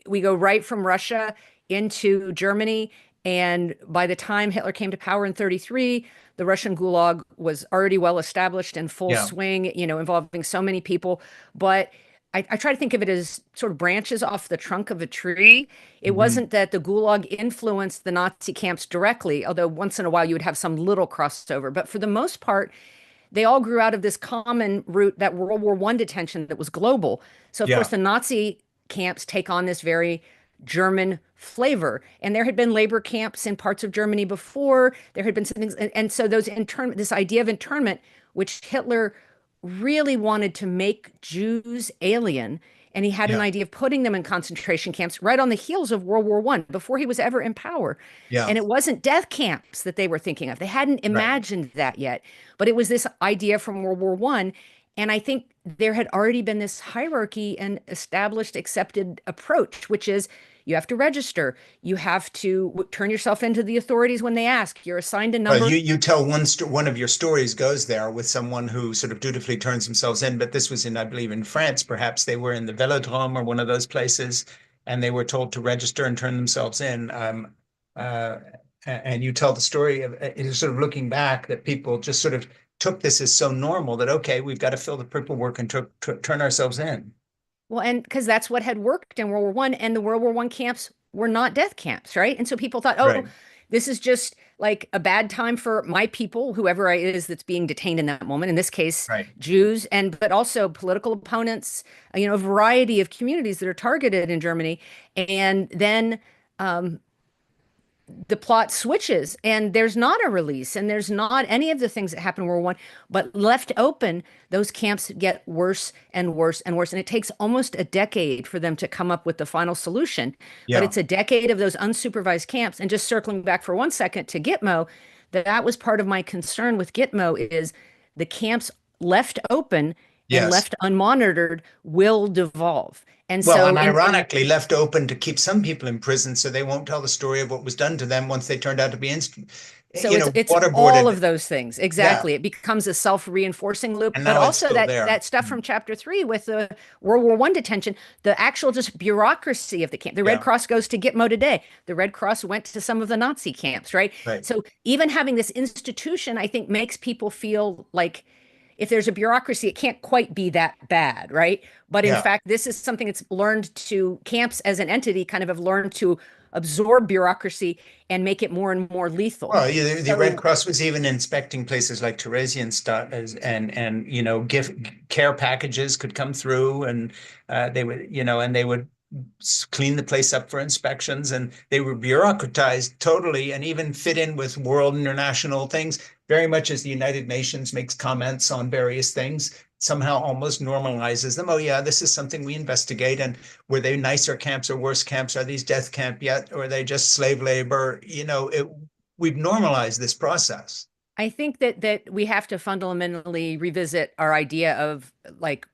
we go right from Russia into Germany. And by the time Hitler came to power in 33, the Russian Gulag was already well established and full Yeah. swing, involving so many people. But I try to think of it as sort of branches off the trunk of a tree. It Hmm. wasn't that the Gulag influenced the Nazi camps directly, although once in a while you would have some little crossover. But for the most part, they all grew out of this common root, that World War I detention that was global. So, of course, Yeah. the Nazi camps take on this very German flavor. And there had been labor camps in parts of Germany before. There had been some things. And so this idea of internment, which Hitler really wanted to make Jews alien. And he had an Yeah. idea of putting them in concentration camps right on the heels of World War I, before he was ever in power. Yeah. And it wasn't death camps that they were thinking of. They hadn't Right. imagined that yet. But it was this idea from World War I. And I think there had already been this hierarchy and established, accepted approach, which is you have to register. You have to turn yourself into the authorities when they ask. You're assigned a Well, number. you tell one of your stories goes there with someone who sort of dutifully turns themselves in, but this was in, I believe, in France. Perhaps they were in the Velodrome or one of those places, and they were told to register and turn themselves in. Uh, and you tell the story of it is sort of looking back that people just sort of took this as so normal that okay, we've got to fill the paperwork and turn ourselves in. Well, and because that's what had worked in World War One, and the World War One camps were not death camps, right? And so people thought, oh, Right. this is just like a bad time for my people, whoever it is that's being detained in that moment. In this case, Right. Jews, and but also political opponents, a variety of communities that are targeted in Germany. And then the plot switches, and there's not a release, and there's not any of the things that happened in World War I, but left open, those camps get worse and worse and worse. And it takes almost a decade for them to come up with the final solution. But Yeah. it's a decade of those unsupervised camps. And just circling back for 1 second to Gitmo, that was part of my concern with Gitmo is the camps left open and Yes. left unmonitored will devolve. And Well, so and in ironically, left open to keep some people in prison so they won't tell the story of what was done to them once they turned out to be, So it's all waterboarded. of those things. Yeah, Exactly. It becomes a self-reinforcing loop, and but now it's also still that there. stuff from chapter 3 with the World War I detention, the actual just bureaucracy of the camp. The Red Yeah, Cross goes to Gitmo today. The Red Cross went to some of the Nazi camps, right? right. So even having this institution, I think, makes people feel like if there's a bureaucracy, it can't quite be that bad, right? But in Yeah. fact, this is something that's learned to camps as an entity kind of have learned to absorb bureaucracy and make it more and more lethal. Well, the Red So Cross was even inspecting places like Theresienstadt and gift care packages could come through, and they would and they would clean the place up for inspections, and they were bureaucratized totally, and even fit in with world international things, very much as the United Nations makes comments on various things. Somehow almost normalizes them. Oh yeah, this is something we investigate. And were they nicer camps or worse camps? Are these death camp yet? Or are they just slave labor? We've normalized this process. I think that we have to fundamentally revisit our idea of like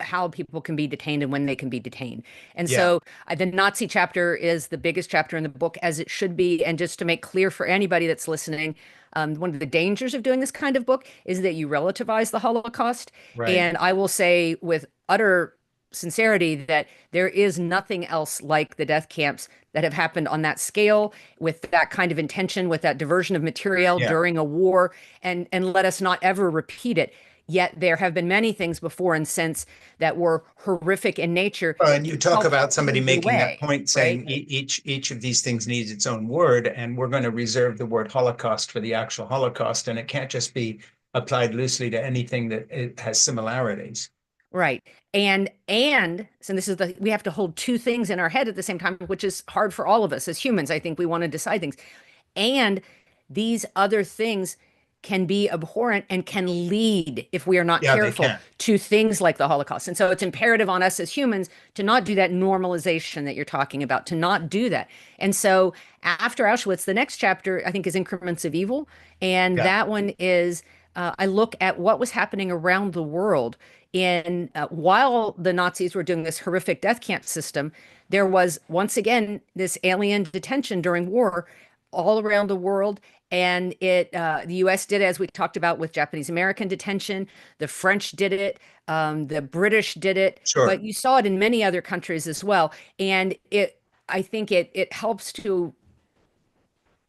how people can be detained and when they can be detained. And Yeah, so the Nazi chapter is the biggest chapter in the book, as it should be. And just to make clear for anybody that's listening, one of the dangers of doing this kind of book is that you relativize the Holocaust. right. And I will say with utter sincerity that there is nothing else like the death camps that have happened on that scale, with that kind of intention, with that diversion of material Yeah. during a war, and let us not ever repeat it. Yet there have been many things before and since that were horrific in nature Well, and that you talk helped about somebody pave the making that way, point, right? saying each of these things needs its own word, and we're going to reserve the word Holocaust for the actual Holocaust, and it can't just be applied loosely to anything that it has similarities. Right. And so this is the we have to hold two things in our head at the same time, which is hard for all of us as humans. I think we want to decide things. And these other things can be abhorrent and can lead, if we are not Yeah, they careful, can. to things like the Holocaust. And so it's imperative on us as humans to not do that normalization that you're talking about, to not do that. And so after Auschwitz, the next chapter, I think, is Increments of Evil. And Yeah, that one is I look at what was happening around the world. In while the Nazis were doing this horrific death camp system, there was once again this alien detention during war all around the world. And the U.S. did it, as we talked about with Japanese American detention. The French did it. The British did it. sure. But you saw it in many other countries as well. And I think it helps to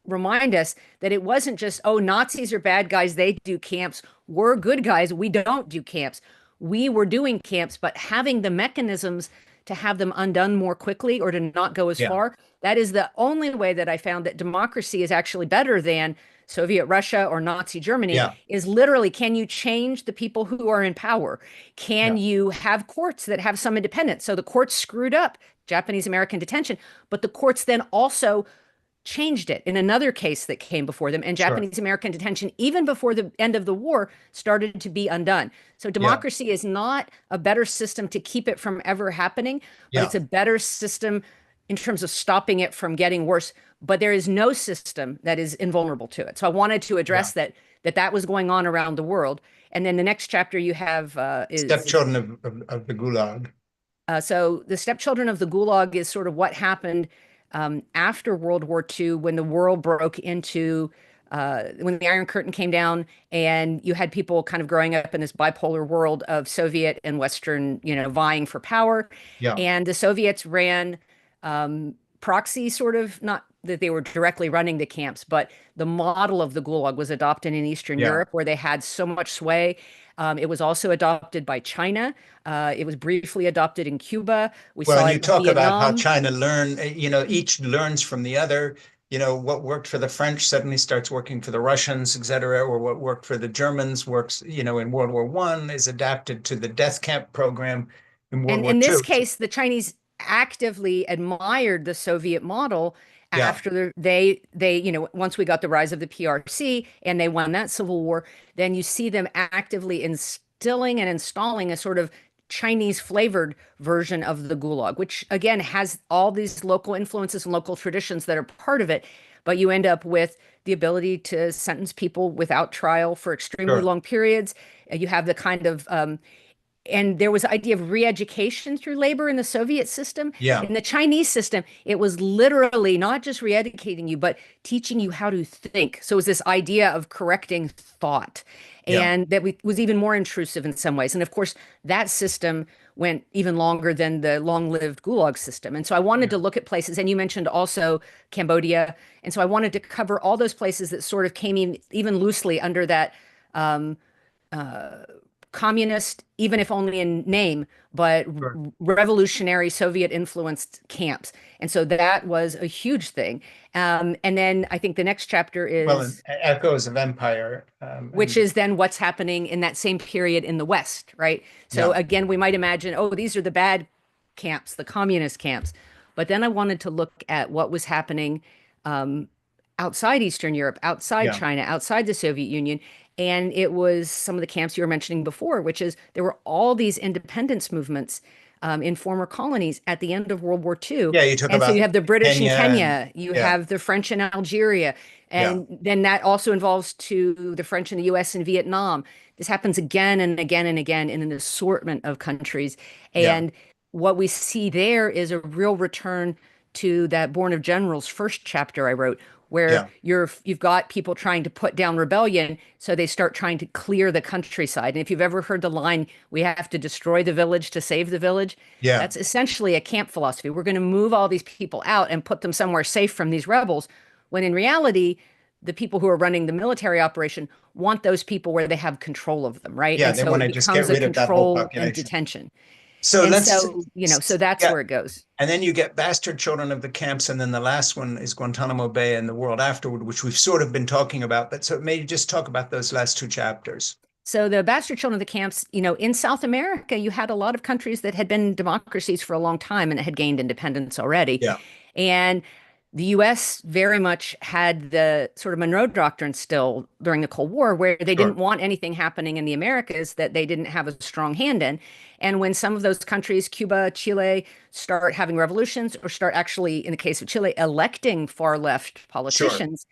remind us that it wasn't just, oh, Nazis are bad guys, they do camps. We're good guys, we don't do camps. We were doing camps, but having the mechanisms to have them undone more quickly or to not go as Yeah, far, that is the only way that I found that democracy is actually better than Soviet Russia or Nazi Germany, yeah, is literally, can you change the people who are in power? Can yeah, you have courts that have some independence? So the courts screwed up Japanese American detention, but the courts then also changed it in another case that came before them. And sure. Japanese American detention, even before the end of the war, started to be undone. So Yeah, democracy is not a better system to keep it from ever happening, but yeah, it's a better system in terms of stopping it from getting worse. But there is no system that is invulnerable to it. So I wanted to yeah. address that was going on around the world. And then the next chapter you have is Stepchildren of the Gulag. so the stepchildren of the Gulag is sort of what happened after World War II when the world broke into when the Iron Curtain came down and you had people kind of growing up in this bipolar world of Soviet and Western, vying for power. Yeah, And the Soviets ran proxy sort of, not that they were directly running the camps, but the model of the Gulag was adopted in Eastern yeah. Europe where they had so much sway. It was also adopted by China. It was briefly adopted in Cuba. We Well, saw and it you in talk about how Vietnam. China each learns from the other. What worked for the French suddenly starts working for the Russians, et cetera, or what worked for the Germans works, in World War One is adapted to the death camp program in World And War in this Two. case, the Chinese actively admired the Soviet model Yeah, after once we got the rise of the PRC and they won that civil war, then you see them actively instilling and installing a sort of Chinese flavored version of the Gulag, which again has all these local influences and local traditions that are part of it. But you end up with the ability to sentence people without trial for extremely sure. long periods. You have the kind of and there was the idea of re-education through labor in the Soviet system. Yeah, In the Chinese system, it was literally not just re-educating you, but teaching you how to think. So it was this idea of correcting thought, yeah, and was even more intrusive in some ways. And of course, that system went even longer than the long-lived Gulag system. And so I wanted yeah. to look at places, and you mentioned also Cambodia. And so I wanted to cover all those places that sort of came in even loosely under that um, communist, even if only in name, but Sure. revolutionary Soviet influenced camps. And so that was a huge thing. And then I think the next chapter Well, and is, echoes of empire, which and is then what's happening in that same period in the West, right? So yeah, again, we might imagine, oh, these are the bad camps, the communist camps. But then I wanted to look at what was happening um, outside Eastern Europe, outside yeah, China, outside the Soviet Union. And it was some of the camps you were mentioning before, which is there were all these independence movements in former colonies at the end of World War II. yeah. You talk And so you about have the British in Kenya and Kenya, you yeah, have the French in Algeria, yeah, and then that also involves to the French in the US and Vietnam. This happens again and again and again in an assortment of countries. yeah, And what we see there is a real return to that Born of Generals first chapter I wrote, where yeah, you've got people trying to put down rebellion, so they start trying to clear the countryside. And if you've ever heard the line, "We have to destroy the village to save the village," yeah, that's essentially a camp philosophy. We're going to move all these people out and put them somewhere safe from these rebels, when in reality, the people who are running the military operation want those people where they have control of them, right? yeah. And They so want it to just get becomes a rid of that whole control and population. detention. So And let's, so, so that's yeah. where it goes. And then you get bastard children of the camps, and then the last one is Guantanamo Bay and the world afterward, which we've sort of been talking about. But so maybe just talk about those last two chapters. So the bastard children of the camps, in South America, you had a lot of countries that had been democracies for a long time and had gained independence already. Yeah, And the US very much had the sort of Monroe Doctrine still during the Cold War, where they didn't Sure, want anything happening in the Americas that they didn't have a strong hand in. And when some of those countries, Cuba, Chile, start having revolutions or start actually, in the case of Chile, electing far left sure. politicians,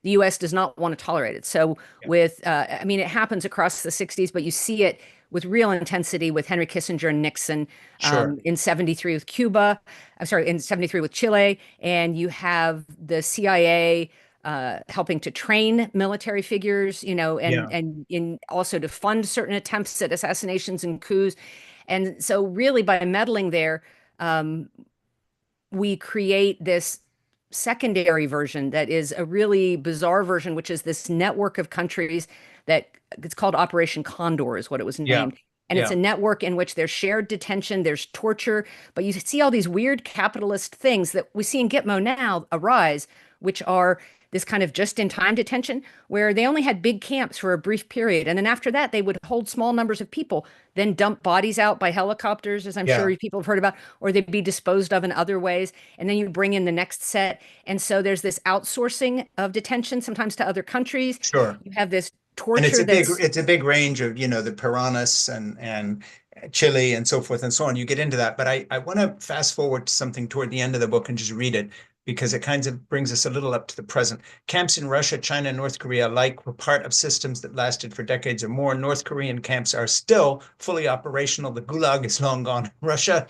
the US does not want to tolerate it. So, Yeah, I mean, it happens across the 60s, but you see it with real intensity with Henry Kissinger and Nixon sure. in 73 with Cuba. I'm sorry, in 73 with Chile. And you have the CIA helping to train military figures, Yeah, and in also to fund certain attempts at assassinations and coups. And so, really, by meddling there, um, we create this secondary version that is a really bizarre version, which is this network of countries that it's called Operation Condor, is what it was yeah, named. And it's yeah, a network in which there's shared detention, there's torture, but you see all these weird capitalist things that we see in Gitmo now arise, which are this kind of just-in-time detention where they only had big camps for a brief period. And then after that, they would hold small numbers of people, then dump bodies out by helicopters, as I'm yeah, sure people have heard about, or they'd be disposed of in other ways. And then you bring in the next set. And so there's this outsourcing of detention, sometimes to other countries. sure. You have this And torture that's it's a big range of, the piranhas and Chile and so forth and so on. You get into that, but I want to fast forward to something toward the end of the book and just read it because it kind of brings us a little up to the present. Camps in Russia, China, and North Korea alike were part of systems that lasted for decades or more. North Korean camps are still fully operational. The Gulag is long gone in Russia.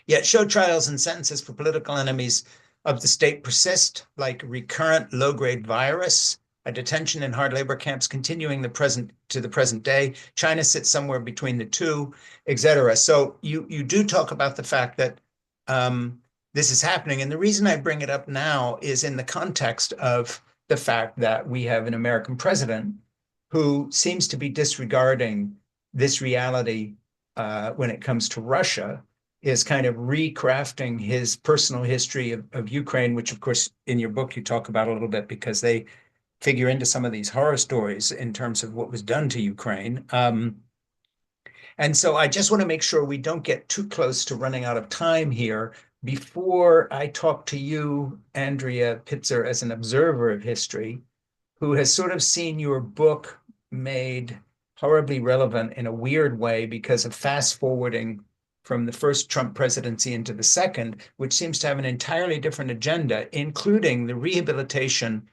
Yet show trials and sentences for political enemies of the state persist, like recurrent low-grade virus, a detention in hard labor camps continuing the present day. China sits somewhere between the two, etc. So you do talk about the fact that this is happening, and the reason I bring it up now is in the context of the fact that we have an American president who seems to be disregarding this reality when it comes to Russia, is kind of recrafting his personal history of Ukraine, which, of course, in your book you talk about a little bit because they figure into some of these horror stories in terms of what was done to Ukraine. And so I just want to make sure we don't get too close to running out of time here before I talk to you, Andrea Pitzer, as an observer of history, who has sort of seen your book made horribly relevant in a weird way because of fast forwarding from the first Trump presidency into the second, which seems to have an entirely different agenda, including the rehabilitation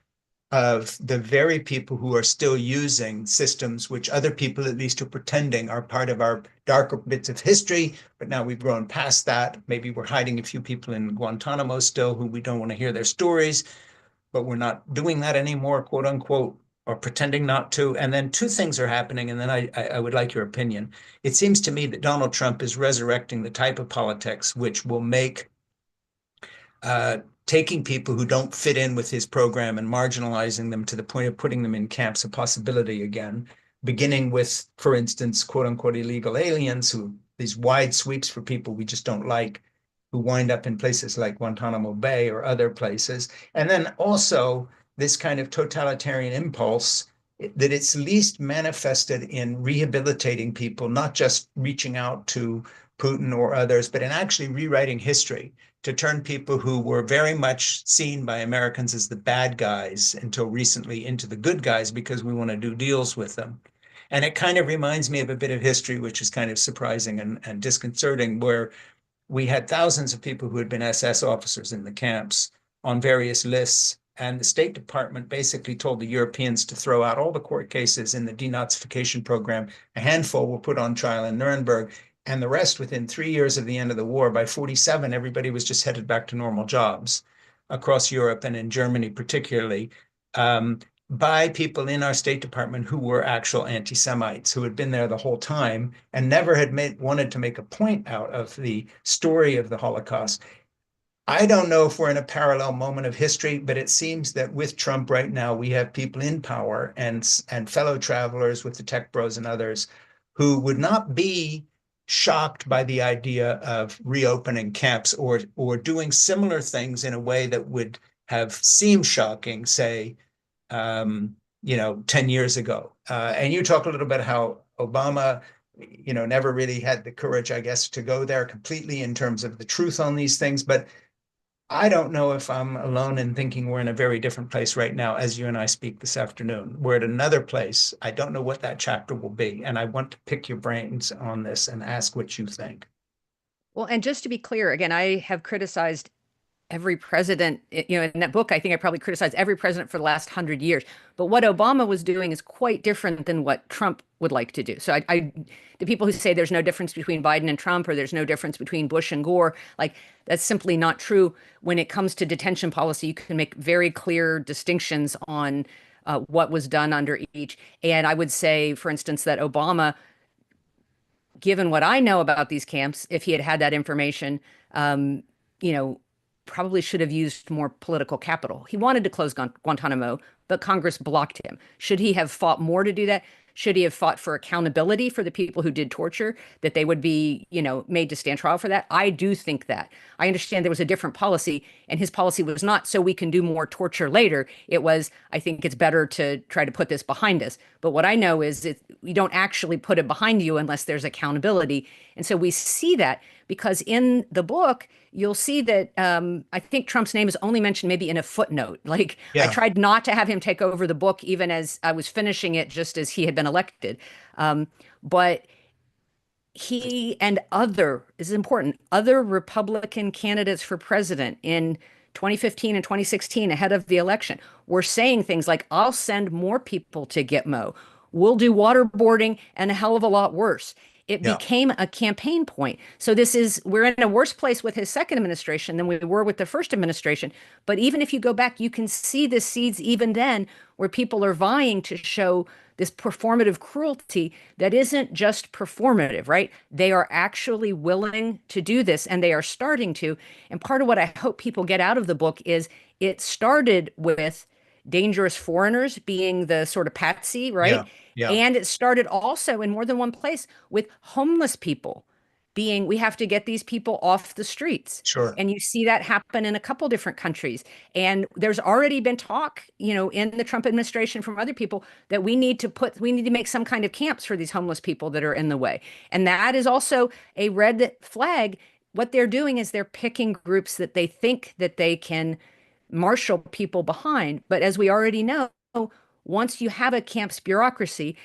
of the very people who are still using systems which other people at least are pretending are part of our darker bits of history, but now we've grown past that. Maybe we're hiding a few people in Guantanamo still who we don't want to hear their stories, but we're not doing that anymore, quote unquote, or pretending not to. And then two things are happening, and then I would like your opinion. It seems to me that Donald Trump is resurrecting the type of politics which will make uh, taking people who don't fit in with his program and marginalizing them to the point of putting them in camps a possibility again, beginning with, for instance, quote unquote, illegal aliens, who these wide sweeps for people we just don't like, who wind up in places like Guantanamo Bay or other places. And then also this kind of totalitarian impulse that it's least manifested in rehabilitating people, not just reaching out to Putin or others, but in actually rewriting history to turn people who were very much seen by Americans as the bad guys until recently into the good guys because we want to do deals with them. And it kind of reminds me of a bit of history, which is kind of surprising and disconcerting, where we had thousands of people who had been SS officers in the camps on various lists. And the State Department basically told the Europeans to throw out all the court cases in the denazification program. A handful were put on trial in Nuremberg, and the rest within 3 years of the end of the war. By 47, everybody was just headed back to normal jobs across Europe and in Germany, particularly. By people in our State Department who were actual anti-Semites, who had been there the whole time and never had wanted to make a point out of the story of the Holocaust. I don't know if we're in a parallel moment of history, but it seems that with Trump right now, we have people in power and fellow travelers with the tech bros and others who would not be shocked by the idea of reopening camps or doing similar things in a way that would have seemed shocking, say, 10 years ago. And you talk a little bit how Obama, never really had the courage, I guess, to go there completely in terms of the truth on these things. But I don't know if I'm alone in thinking we're in a very different place right now as you and I speak this afternoon. We're at another place. I don't know what that chapter will be, and I want to pick your brains on this and ask what you think. Well, and just to be clear, again, I have criticized every president, in that book, I think I probably criticized every president for the last 100 years. But what Obama was doing is quite different than what Trump would like to do. So the people who say there's no difference between Biden and Trump, or there's no difference between Bush and Gore, like that's simply not true. When it comes to detention policy, you can make very clear distinctions on what was done under each. And I would say, for instance, that Obama, given what I know about these camps, if he had had that information, um, you know, probably should have used more political capital. He wanted to close Guantanamo, but Congress blocked him. Should he have fought more to do that? Should he have fought for accountability for the people who did torture, that they would be, made to stand trial for that? I do think that. I understand there was a different policy, and his policy was not so we can do more torture later. It was, I think it's better to try to put this behind us. But what I know is you don't actually put it behind you unless there's accountability. And so we see that because in the book, you'll see that I think Trump's name is only mentioned maybe in a footnote. Like I Yeah, tried not to have him take over the book, even as I was finishing it, just as he had been elected. But he and other, this is important, other Republican candidates for president in 2015 and 2016 ahead of the election were saying things like, I'll send more people to Gitmo. We'll do waterboarding and a hell of a lot worse. It yeah, became a campaign point. So we're in a worse place with his second administration than we were with the first administration. But even if you go back, you can see the seeds even then where people are vying to show this performative cruelty that isn't just performative, right? They are actually willing to do this and they are starting to. And part of what I hope people get out of the book is it started with dangerous foreigners being the sort of patsy, yeah, right? yeah, And it started also in more than one place with homeless people being, we have to get these people off the streets. sure. And you see that happen in a couple different countries. And there's already been talk, in the Trump administration from other people that we need to make some kind of camps for these homeless people that are in the way. And that is also a red flag. What they're doing is they're picking groups that they think that they can marshal people behind. But as we already know, once you have a camps bureaucracy,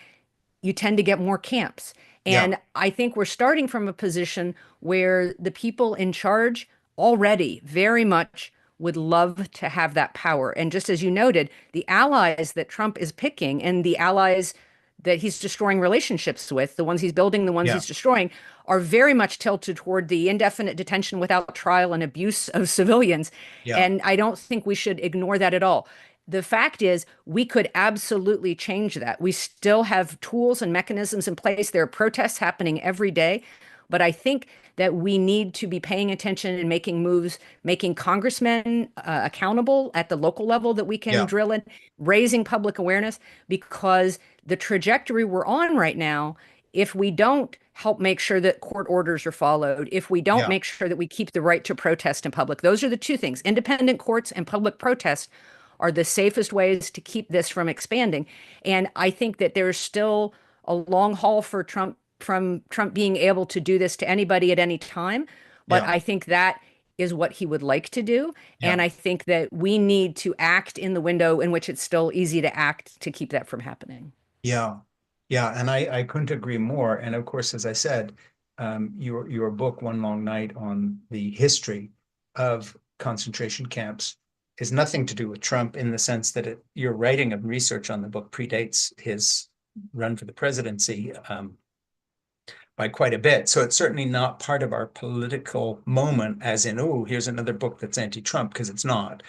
you tend to get more camps. Yeah, And I think we're starting from a position where the people in charge already very much would love to have that power. And just as you noted, the allies that Trump is picking and the allies that he's destroying relationships with, the ones he's building, the ones yeah, he's destroying, are very much tilted toward the indefinite detention without trial and abuse of civilians. yeah, And I don't think we should ignore that at all. The fact is, we could absolutely change that. We still have tools and mechanisms in place. There are protests happening every day. But I think that we need to be paying attention and making moves, making congressmen accountable at the local level that we can yeah, drill in, raising public awareness, because the trajectory we're on right now, if we don't help make sure that court orders are followed, if we don't yeah, make sure that we keep the right to protest in public, those are the two things. Independent courts and public protest are the safest ways to keep this from expanding. And I think that there's still a long haul for Trump from Trump being able to do this to anybody at any time. But yeah, I think that is what he would like to do. yeah. And I think that we need to act in the window in which it's still easy to act to keep that from happening. Yeah, yeah, and I couldn't agree more. And of course, as I said, your book, One Long Night, on the history of concentration camps is nothing to do with Trump in the sense that your writing and research on the book predates his run for the presidency by quite a bit. So it's certainly not part of our political moment, as in, oh, here's another book that's anti-Trump, because it's not.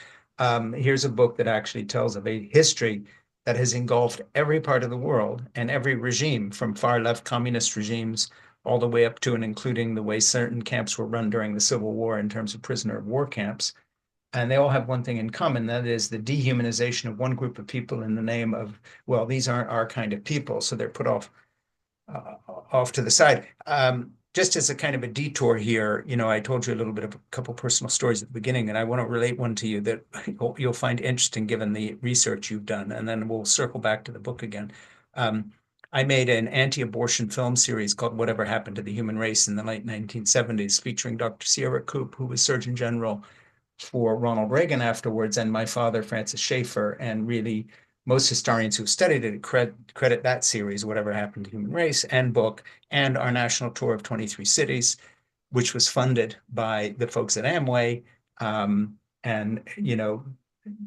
Here's a book that actually tells of a history that has engulfed every part of the world and every regime, from far left communist regimes all the way up to and including the way certain camps were run during the Civil War in terms of prisoner of war camps. And they all have one thing in common, that is the dehumanization of one group of people in the name of, well, these aren't our kind of people, so they're put off to the side. Just as a kind of a detour here, I told you a little bit of a couple personal stories at the beginning, and I want to relate one to you that you'll find interesting given the research you've done, and then we'll circle back to the book again. I made an anti-abortion film series called Whatever Happened to the Human Race in the late 1970s, featuring Dr. Sierra Coop, who was Surgeon General for Ronald Reagan afterwards, and my father, Francis Schaeffer, and really most historians who've studied it credit that series, Whatever Happened to Human Race, and book, and our national tour of 23 cities, which was funded by the folks at Amway. And,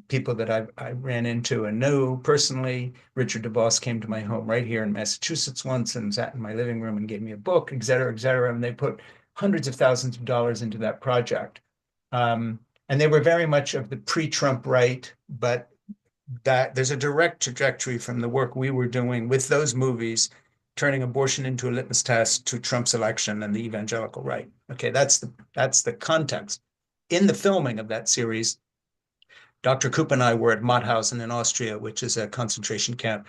people that I ran into and knew personally. Richard DeVos came to my home right here in Massachusetts once and sat in my living room and gave me a book, et cetera, et cetera. And they put hundreds of thousands of dollars into that project. And they were very much of the pre-Trump right, but that there's a direct trajectory from the work we were doing with those movies, turning abortion into a litmus test to Trump's election and the evangelical right. Okay, that's the context. In the filming of that series, Dr. Koop and I were at Mauthausen in Austria, which is a concentration camp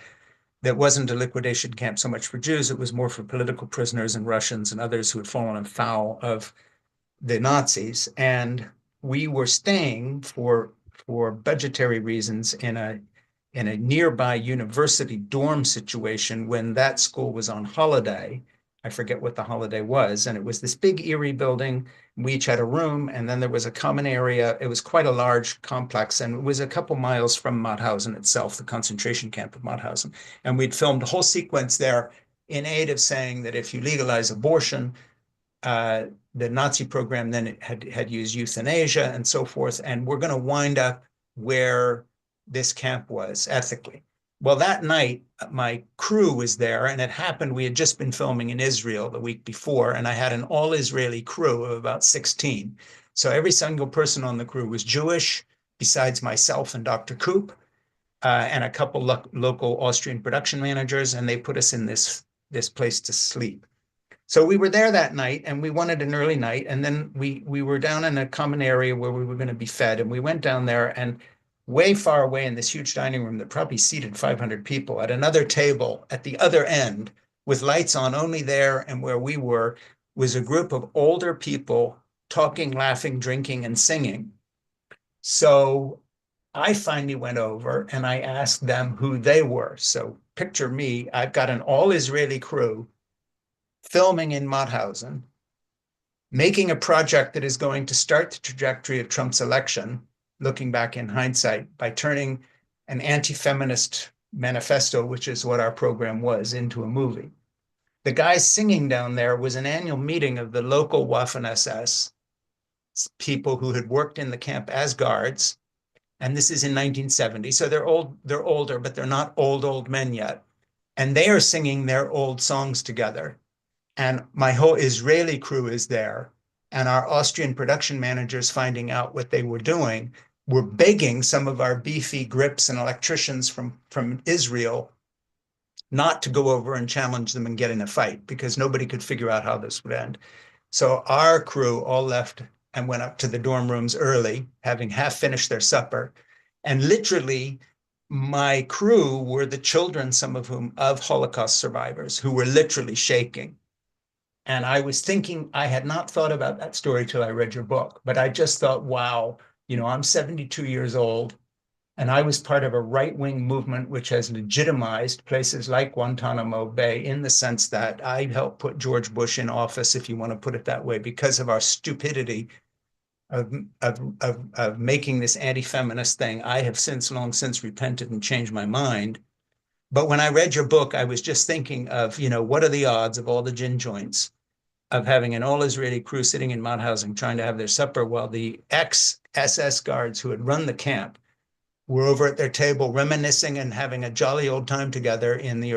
that wasn't a liquidation camp so much for Jews, it was more for political prisoners and Russians and others who had fallen afoul of the Nazis. And we were staying for budgetary reasons in a nearby university dorm situation when that school was on holiday. I forget what the holiday was. And it was this big, eerie building. We each had a room, and then there was a common area. It was quite a large complex, and it was a couple miles from Mauthausen itself, the concentration camp of Mauthausen. And we'd filmed a whole sequence there in aid of saying that if you legalize abortion, the Nazi program then had used euthanasia and so forth, and we're going to wind up where this camp was ethically. Well, that night, my crew was there, and it happened we had just been filming in Israel the week before, and I had an all-Israeli crew of about 16. So every single person on the crew was Jewish, besides myself and Dr. Koop, and a couple local Austrian production managers, and they put us in this place to sleep. So we were there that night, and we wanted an early night, and then we were down in a common area where we were going to be fed, and we went down there, and way far away in this huge dining room that probably seated 500 people at another table at the other end with lights on only there and where we were was a group of older people talking, laughing, drinking, and singing. So I finally went over and I asked them who they were. So picture me, I've got an all-Israeli crew filming in Mauthausen, making a project that is going to start the trajectory of Trump's election, looking back in hindsight, by turning an anti-feminist manifesto, which is what our program was, into a movie. The guys singing down there was an annual meeting of the local Waffen-SS, people who had worked in the camp as guards, and this is in 1970. So they're older, but they're not old men yet. And they are singing their old songs together. And my whole Israeli crew is there. And our Austrian production managers, finding out what they were doing, were begging some of our beefy grips and electricians from Israel not to go over and challenge them and get in a fight, because nobody could figure out how this would end. So our crew all left and went up to the dorm rooms early, having half finished their supper. And literally, my crew were the children, some of whom, of Holocaust survivors, who were literally shaking. And I was thinking, I had not thought about that story till I read your book, but I just thought, wow, I'm 72 years old, and I was part of a right-wing movement which has legitimized places like Guantanamo Bay in the sense that I helped put George Bush in office, if you want to put it that way, because of our stupidity of making this anti-feminist thing. I have long since repented and changed my mind. But when I read your book, I was just thinking of, what are the odds of all the gin joints of having an all-Israeli crew sitting in Mauthausen trying to have their supper while the ex-SS guards who had run the camp were over at their table reminiscing and having a jolly old time together in the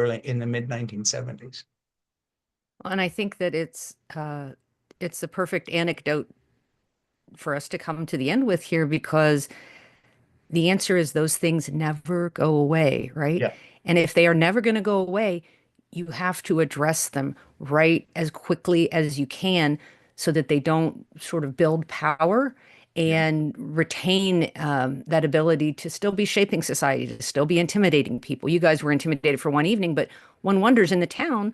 mid 1970s. And I think that it's the perfect anecdote for us to come to the end with here, because the answer is those things never go away, right? Yeah, And if they are never going to go away, you have to address them right as quickly as you can so that they don't sort of build power yeah, and retain that ability to still be shaping society, to still be intimidating people. You guys were intimidated for one evening, but one wonders in the town,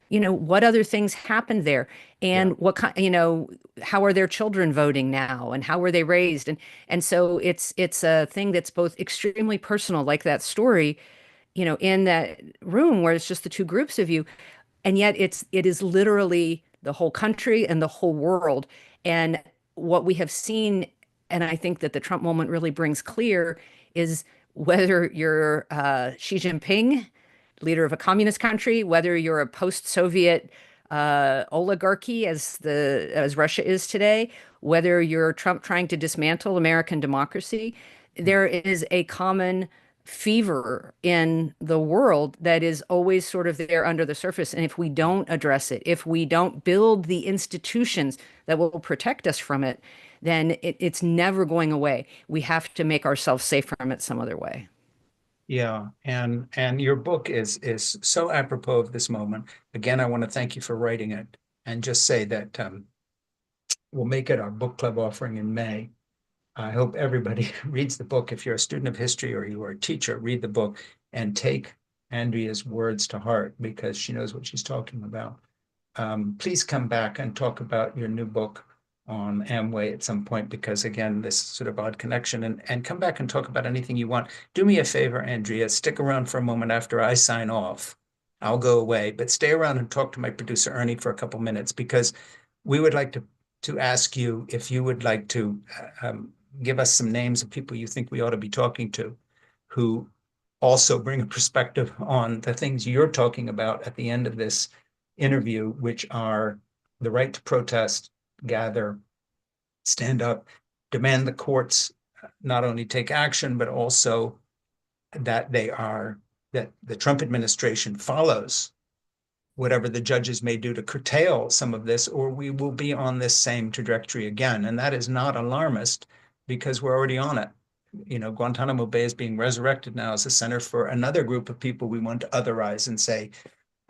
what other things happened there, yeah, and what kind, how are their children voting now, and how were they raised, and so it's a thing that's both extremely personal, like that story, in that room where it's just the two groups of you, and yet it is literally the whole country and the whole world. And what we have seen and I think that the Trump moment really brings clear is whether you're Xi Jinping, leader of a communist country, whether you're a post-Soviet oligarchy as Russia is today, whether you're Trump trying to dismantle American democracy, there is a common fever in the world that is always sort of there under the surface. And if we don't address it, if we don't build the institutions that will protect us from it, then it's never going away. We have to make ourselves safe from it some other way. Yeah, and your book is so apropos of this moment. Again, I want to thank you for writing it, and just say that we'll make it our book club offering in May. I hope everybody reads the book. If you're a student of history or you are a teacher, read the book and take Andrea's words to heart, because she knows what she's talking about. Please come back and talk about your new book on Amway at some point, because again, this sort of odd connection, and come back and talk about anything you want. Do me a favor, Andrea, stick around for a moment after I sign off. I'll go away, but stay around and talk to my producer, Ernie, for a couple minutes, because we would like to ask you if you would like to give us some names of people you think we ought to be talking to, who also bring a perspective on the things you're talking about at the end of this interview, which are the right to protest, gather, stand up, demand the courts not only take action, but also that that the Trump administration follows whatever the judges may do to curtail some of this, or we will be on this same trajectory again. And that is not alarmist, because we're already on it. You know, Guantanamo Bay is being resurrected now as a center for another group of people we want to otherize and say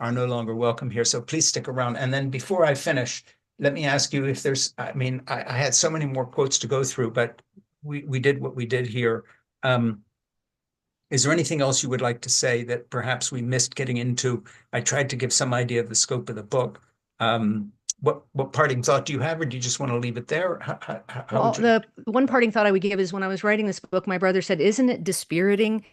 are no longer welcome here. So please stick around. And then before I finish, let me ask you if there's, I mean, I had so many more quotes to go through, but we did what we did here. Is there anything else you would like to say that perhaps we missed getting into? I tried to give some idea of the scope of the book. What parting thought do you have, or do you just want to leave it there? How Well, would you? the one parting thought I would give is when I was writing this book, my brother said, "Isn't it dispiriting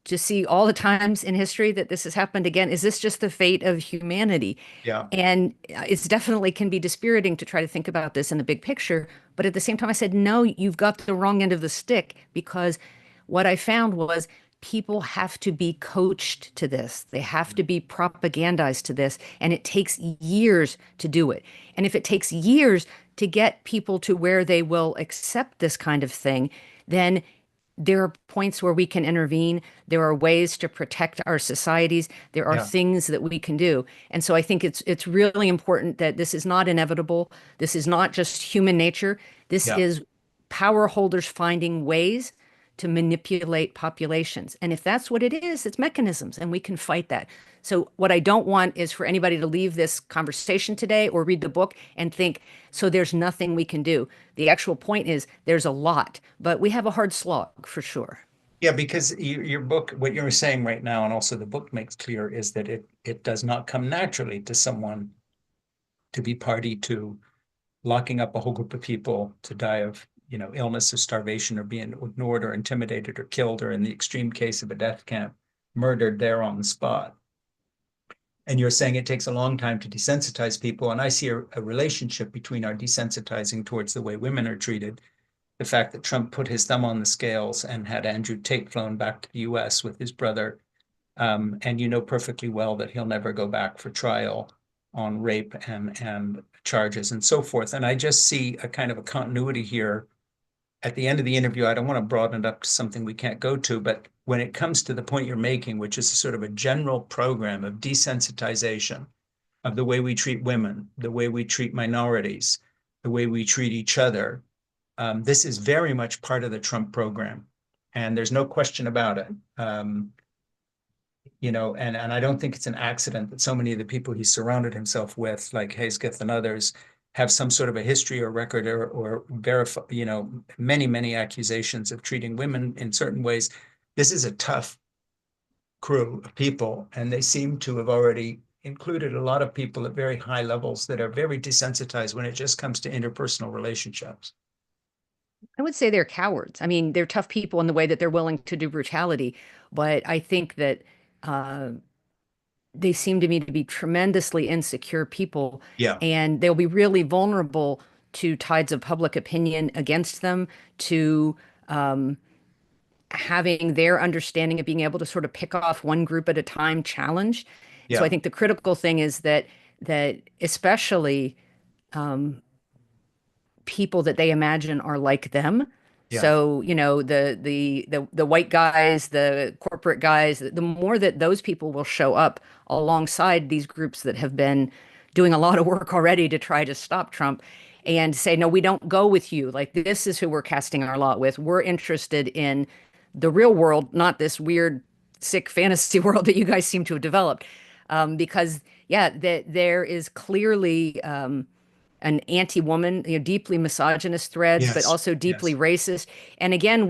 to see all the times in history that this has happened again? Is this just the fate of humanity?" Yeah, And it's definitely can be dispiriting to try to think about this in the big picture. But at the same time, I said, no, you've got the wrong end of the stick, because what I found was people have to be coached to this. They have to be propagandized to this. And it takes years to do it. And if it takes years to get people to where they will accept this kind of thing, then there are points where we can intervene. There are ways to protect our societies. There are yeah, things that we can do. And so I think it's really important that this is not inevitable. This is not just human nature. This yeah. is power holders finding ways to manipulate populations. And if that's what it is, it's mechanisms, and we can fight that. So what I don't want is for anybody to leave this conversation today or read the book and think, so there's nothing we can do. The actual point is there's a lot, but we have a hard slog for sure. Yeah, because your book, what you're saying right now, and also the book makes clear, is that it does not come naturally to someone to be party to locking up a whole group of people to die of, you know, illness or starvation, or being ignored or intimidated or killed, or in the extreme case of a death camp, murdered there on the spot. And you're saying it takes a long time to desensitize people. And I see a relationship between our desensitizing towards the way women are treated, the fact that Trump put his thumb on the scales and had Andrew Tate flown back to the US with his brother. And you know perfectly well that he'll never go back for trial on rape and charges and so forth. And I just see a kind of a continuity here. At the end of the interview, I don't want to broaden it up to something we can't go to, but when it comes to the point you're making, which is a sort of a general program of desensitization of the way we treat women, the way we treat minorities, the way we treat each other, this is very much part of the Trump program. And there's no question about it. You know, and I don't think it's an accident that so many of the people he surrounded himself with, like Hasketh and others, have some sort of a history or record or verify, you know, many accusations of treating women in certain ways. This is a tough crew of people, and they seem to have already included a lot of people at very high levels that are very desensitized when it just comes to interpersonal relationships. I would say they're cowards. I mean, they're tough people in the way that they're willing to do brutality, but I think that uh, they seem to me to be tremendously insecure people, Yeah, and they'll be really vulnerable to tides of public opinion against them, to having their understanding of being able to sort of pick off one group at a time challenge. So I Yeah. think the critical thing is that especially people that they imagine are like them. Yeah. So, the white guys, the corporate guys, the more that those people will show up alongside these groups that have been doing a lot of work already to try to stop Trump and say, no, we don't go with you. Like, this is who we're casting our lot with. We're interested in the real world, not this weird, sick fantasy world that you guys seem to have developed. Because, yeah, that there is clearly an anti-woman, deeply misogynist threads, but Yes. also deeply Yes. racist. And again,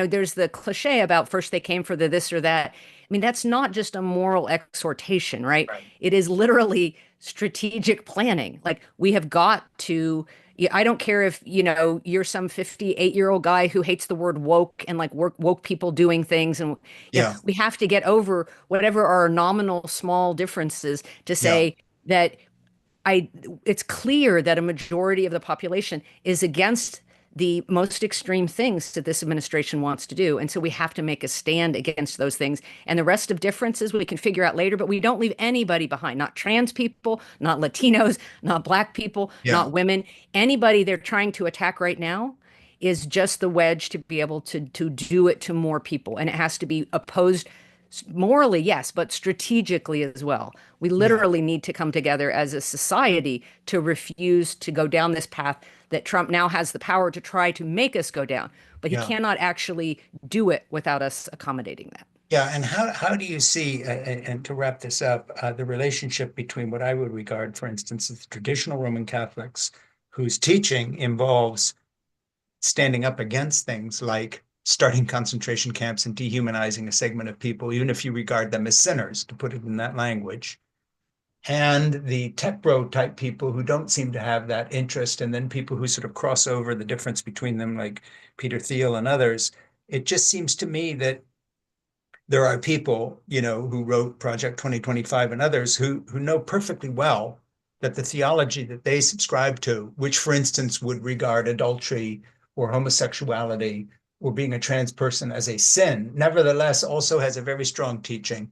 there's the cliche about first they came for the this or that. I mean, that's not just a moral exhortation, right? Right. It is literally strategic planning. Like, we have got to. I don't care if, you're some 58-year-old guy who hates the word woke and like woke people doing things. And, Yeah. we have to get over whatever our nominal small differences to Yeah. say that I it's clear that a majority of the population is against the most extreme things that this administration wants to do. And so we have to make a stand against those things. And the rest of differences we can figure out later, but we don't leave anybody behind, not trans people, not Latinos, not black people, Yeah. not women. Anybody they're trying to attack right now is just the wedge to be able to do it to more people. And it has to be opposed morally, yes, but strategically as well. We Yeah. literally need to come together as a society to refuse to go down this path that Trump now has the power to try to make us go down. But he Yeah. cannot actually do it without us accommodating that. Yeah, and how do you see, and to wrap this up, the relationship between what I would regard, for instance, as traditional Roman Catholics, whose teaching involves standing up against things like starting concentration camps and dehumanizing a segment of people, even if you regard them as sinners, to put it in that language, and the tech bro type people who don't seem to have that interest, and then people who sort of cross over the difference between them, like Peter Thiel and others. It just seems to me that there are people, who wrote Project 2025 and others who know perfectly well that the theology that they subscribe to, which for instance would regard adultery or homosexuality or being a trans person as a sin, nevertheless also has a very strong teaching.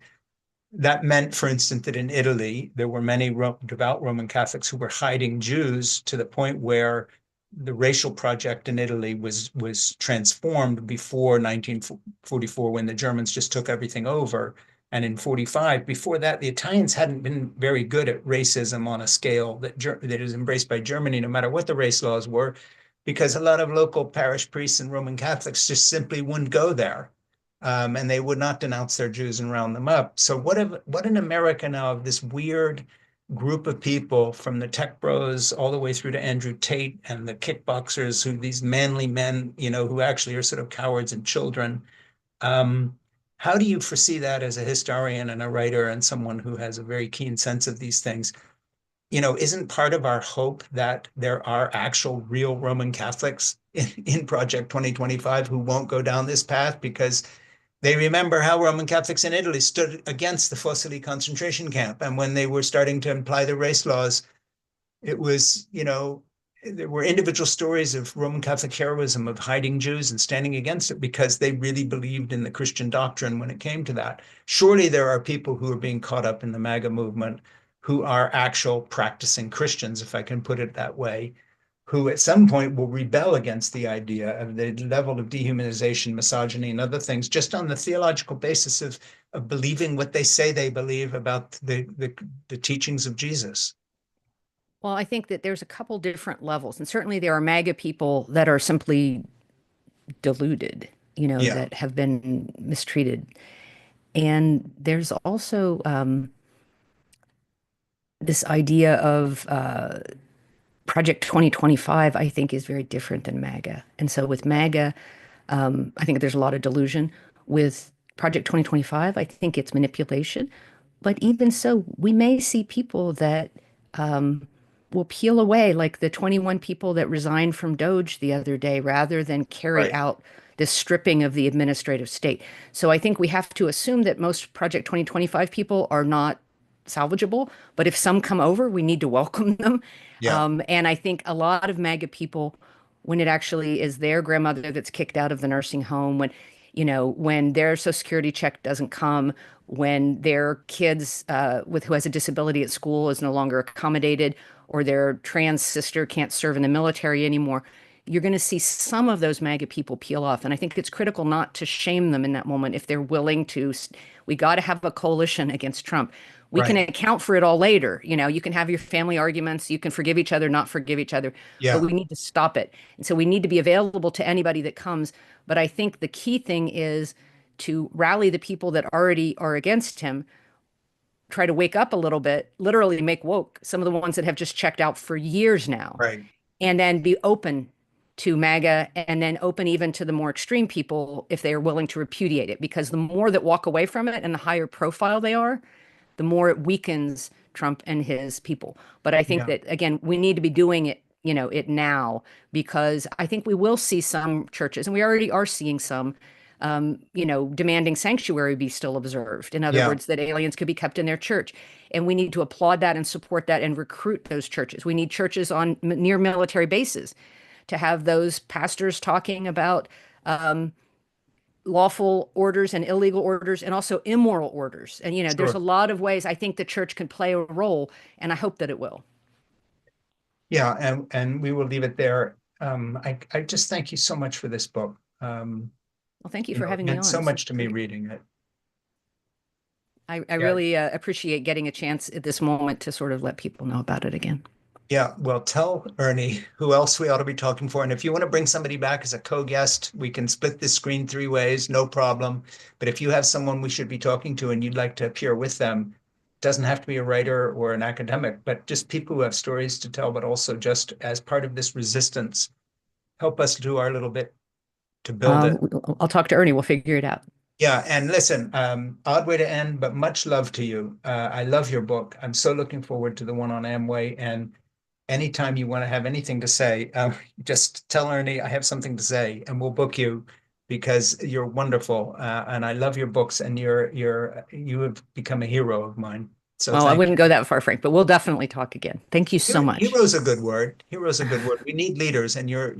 That meant, for instance, that in Italy, there were many devout Roman Catholics who were hiding Jews to the point where the racial project in Italy was transformed before 1944 when the Germans just took everything over. And in 45, before that, the Italians hadn't been very good at racism on a scale that is embraced by Germany, no matter what the race laws were, because a lot of local parish priests and Roman Catholics just simply wouldn't go there. And they would not denounce their Jews and round them up. So what in America now of this weird group of people from the tech bros all the way through to Andrew Tate and the kickboxers, who these manly men, who actually are sort of cowards and children. Um, how do you foresee that as a historian and a writer and someone who has a very keen sense of these things? Isn't part of our hope that there are actual real Roman Catholics in Project 2025 who won't go down this path because they remember how Roman Catholics in Italy stood against the Fossili concentration camp. And when they were starting to imply the race laws, it was, there were individual stories of Roman Catholic heroism of hiding Jews and standing against it because they really believed in the Christian doctrine when it came to that. Surely there are people who are being caught up in the MAGA movement who are actual practicing Christians, if I can put it that way, who at some point will rebel against the idea of the level of dehumanization, misogyny, and other things, just on the theological basis of believing what they say they believe about the teachings of Jesus. Well, I think that there's a couple different levels, and certainly there are MAGA people that are simply deluded, Yeah, that have been mistreated. And there's also this idea of Project 2025, I think, is very different than MAGA. And so with MAGA, I think there's a lot of delusion. With Project 2025, I think it's manipulation. But even so, we may see people that will peel away, like the 21 people that resigned from Doge the other day, rather than carry right. out this stripping of the administrative state. So I think we have to assume that most Project 2025 people are not salvageable. But if some come over, we need to welcome them. Yeah. And I think a lot of MAGA people, when it actually is their grandmother that's kicked out of the nursing home, when their Social Security check doesn't come, when their kids with who has a disability at school is no longer accommodated, or their trans sister can't serve in the military anymore, you're going to see some of those MAGA people peel off. And I think it's critical not to shame them in that moment if they're willing to. We got to have a coalition against Trump. We can Right. account for it all later. You can have your family arguments, you can forgive each other, not forgive each other, but Yeah. we need to stop it. And so we need to be available to anybody that comes. But I think the key thing is to rally the people that already are against him, try to wake up a little bit, literally make woke some of the ones that have just checked out for years now, Right. and then be open to MAGA, and then open even to the more extreme people if they are willing to repudiate it. Because the more that walk away from it and the higher profile they are, the more it weakens Trump and his people. But I think Yeah. that, again, we need to be doing it, it now, because I think we will see some churches, and we already are seeing some, demanding sanctuary be still observed. In other Yeah. words, that aliens could be kept in their church. And we need to applaud that and support that and recruit those churches. We need churches on near military bases to have those pastors talking about lawful orders and illegal orders and also immoral orders. And, there's a Sure. lot of ways I think the church can play a role, and I hope that it will. Yeah. And we will leave it there. I just thank you so much for this book. Well, thank you for It having me meant on. so It's much to me great. reading it. I Yeah. really appreciate getting a chance at this moment to sort of let people know about it again. Yeah, well, tell Ernie who else we ought to be talking for. And if you want to bring somebody back as a co-guest, we can split this screen three ways, no problem. But if you have someone we should be talking to and you'd like to appear with them, it doesn't have to be a writer or an academic, but just people who have stories to tell, but also just as part of this resistance, help us do our little bit to build it. I'll talk to Ernie. We'll figure it out. Yeah, and listen, odd way to end, but much love to you. I love your book. I'm so looking forward to the one on Amway. And anytime you want to have anything to say, just tell Ernie I have something to say, and we'll book you because you're wonderful, and I love your books, and you have become a hero of mine. So Well, I thank wouldn't go that far, Frank, but we'll definitely talk again. Thank you you. so much. Hero's a good word. Hero's a good word. We need leaders, and you're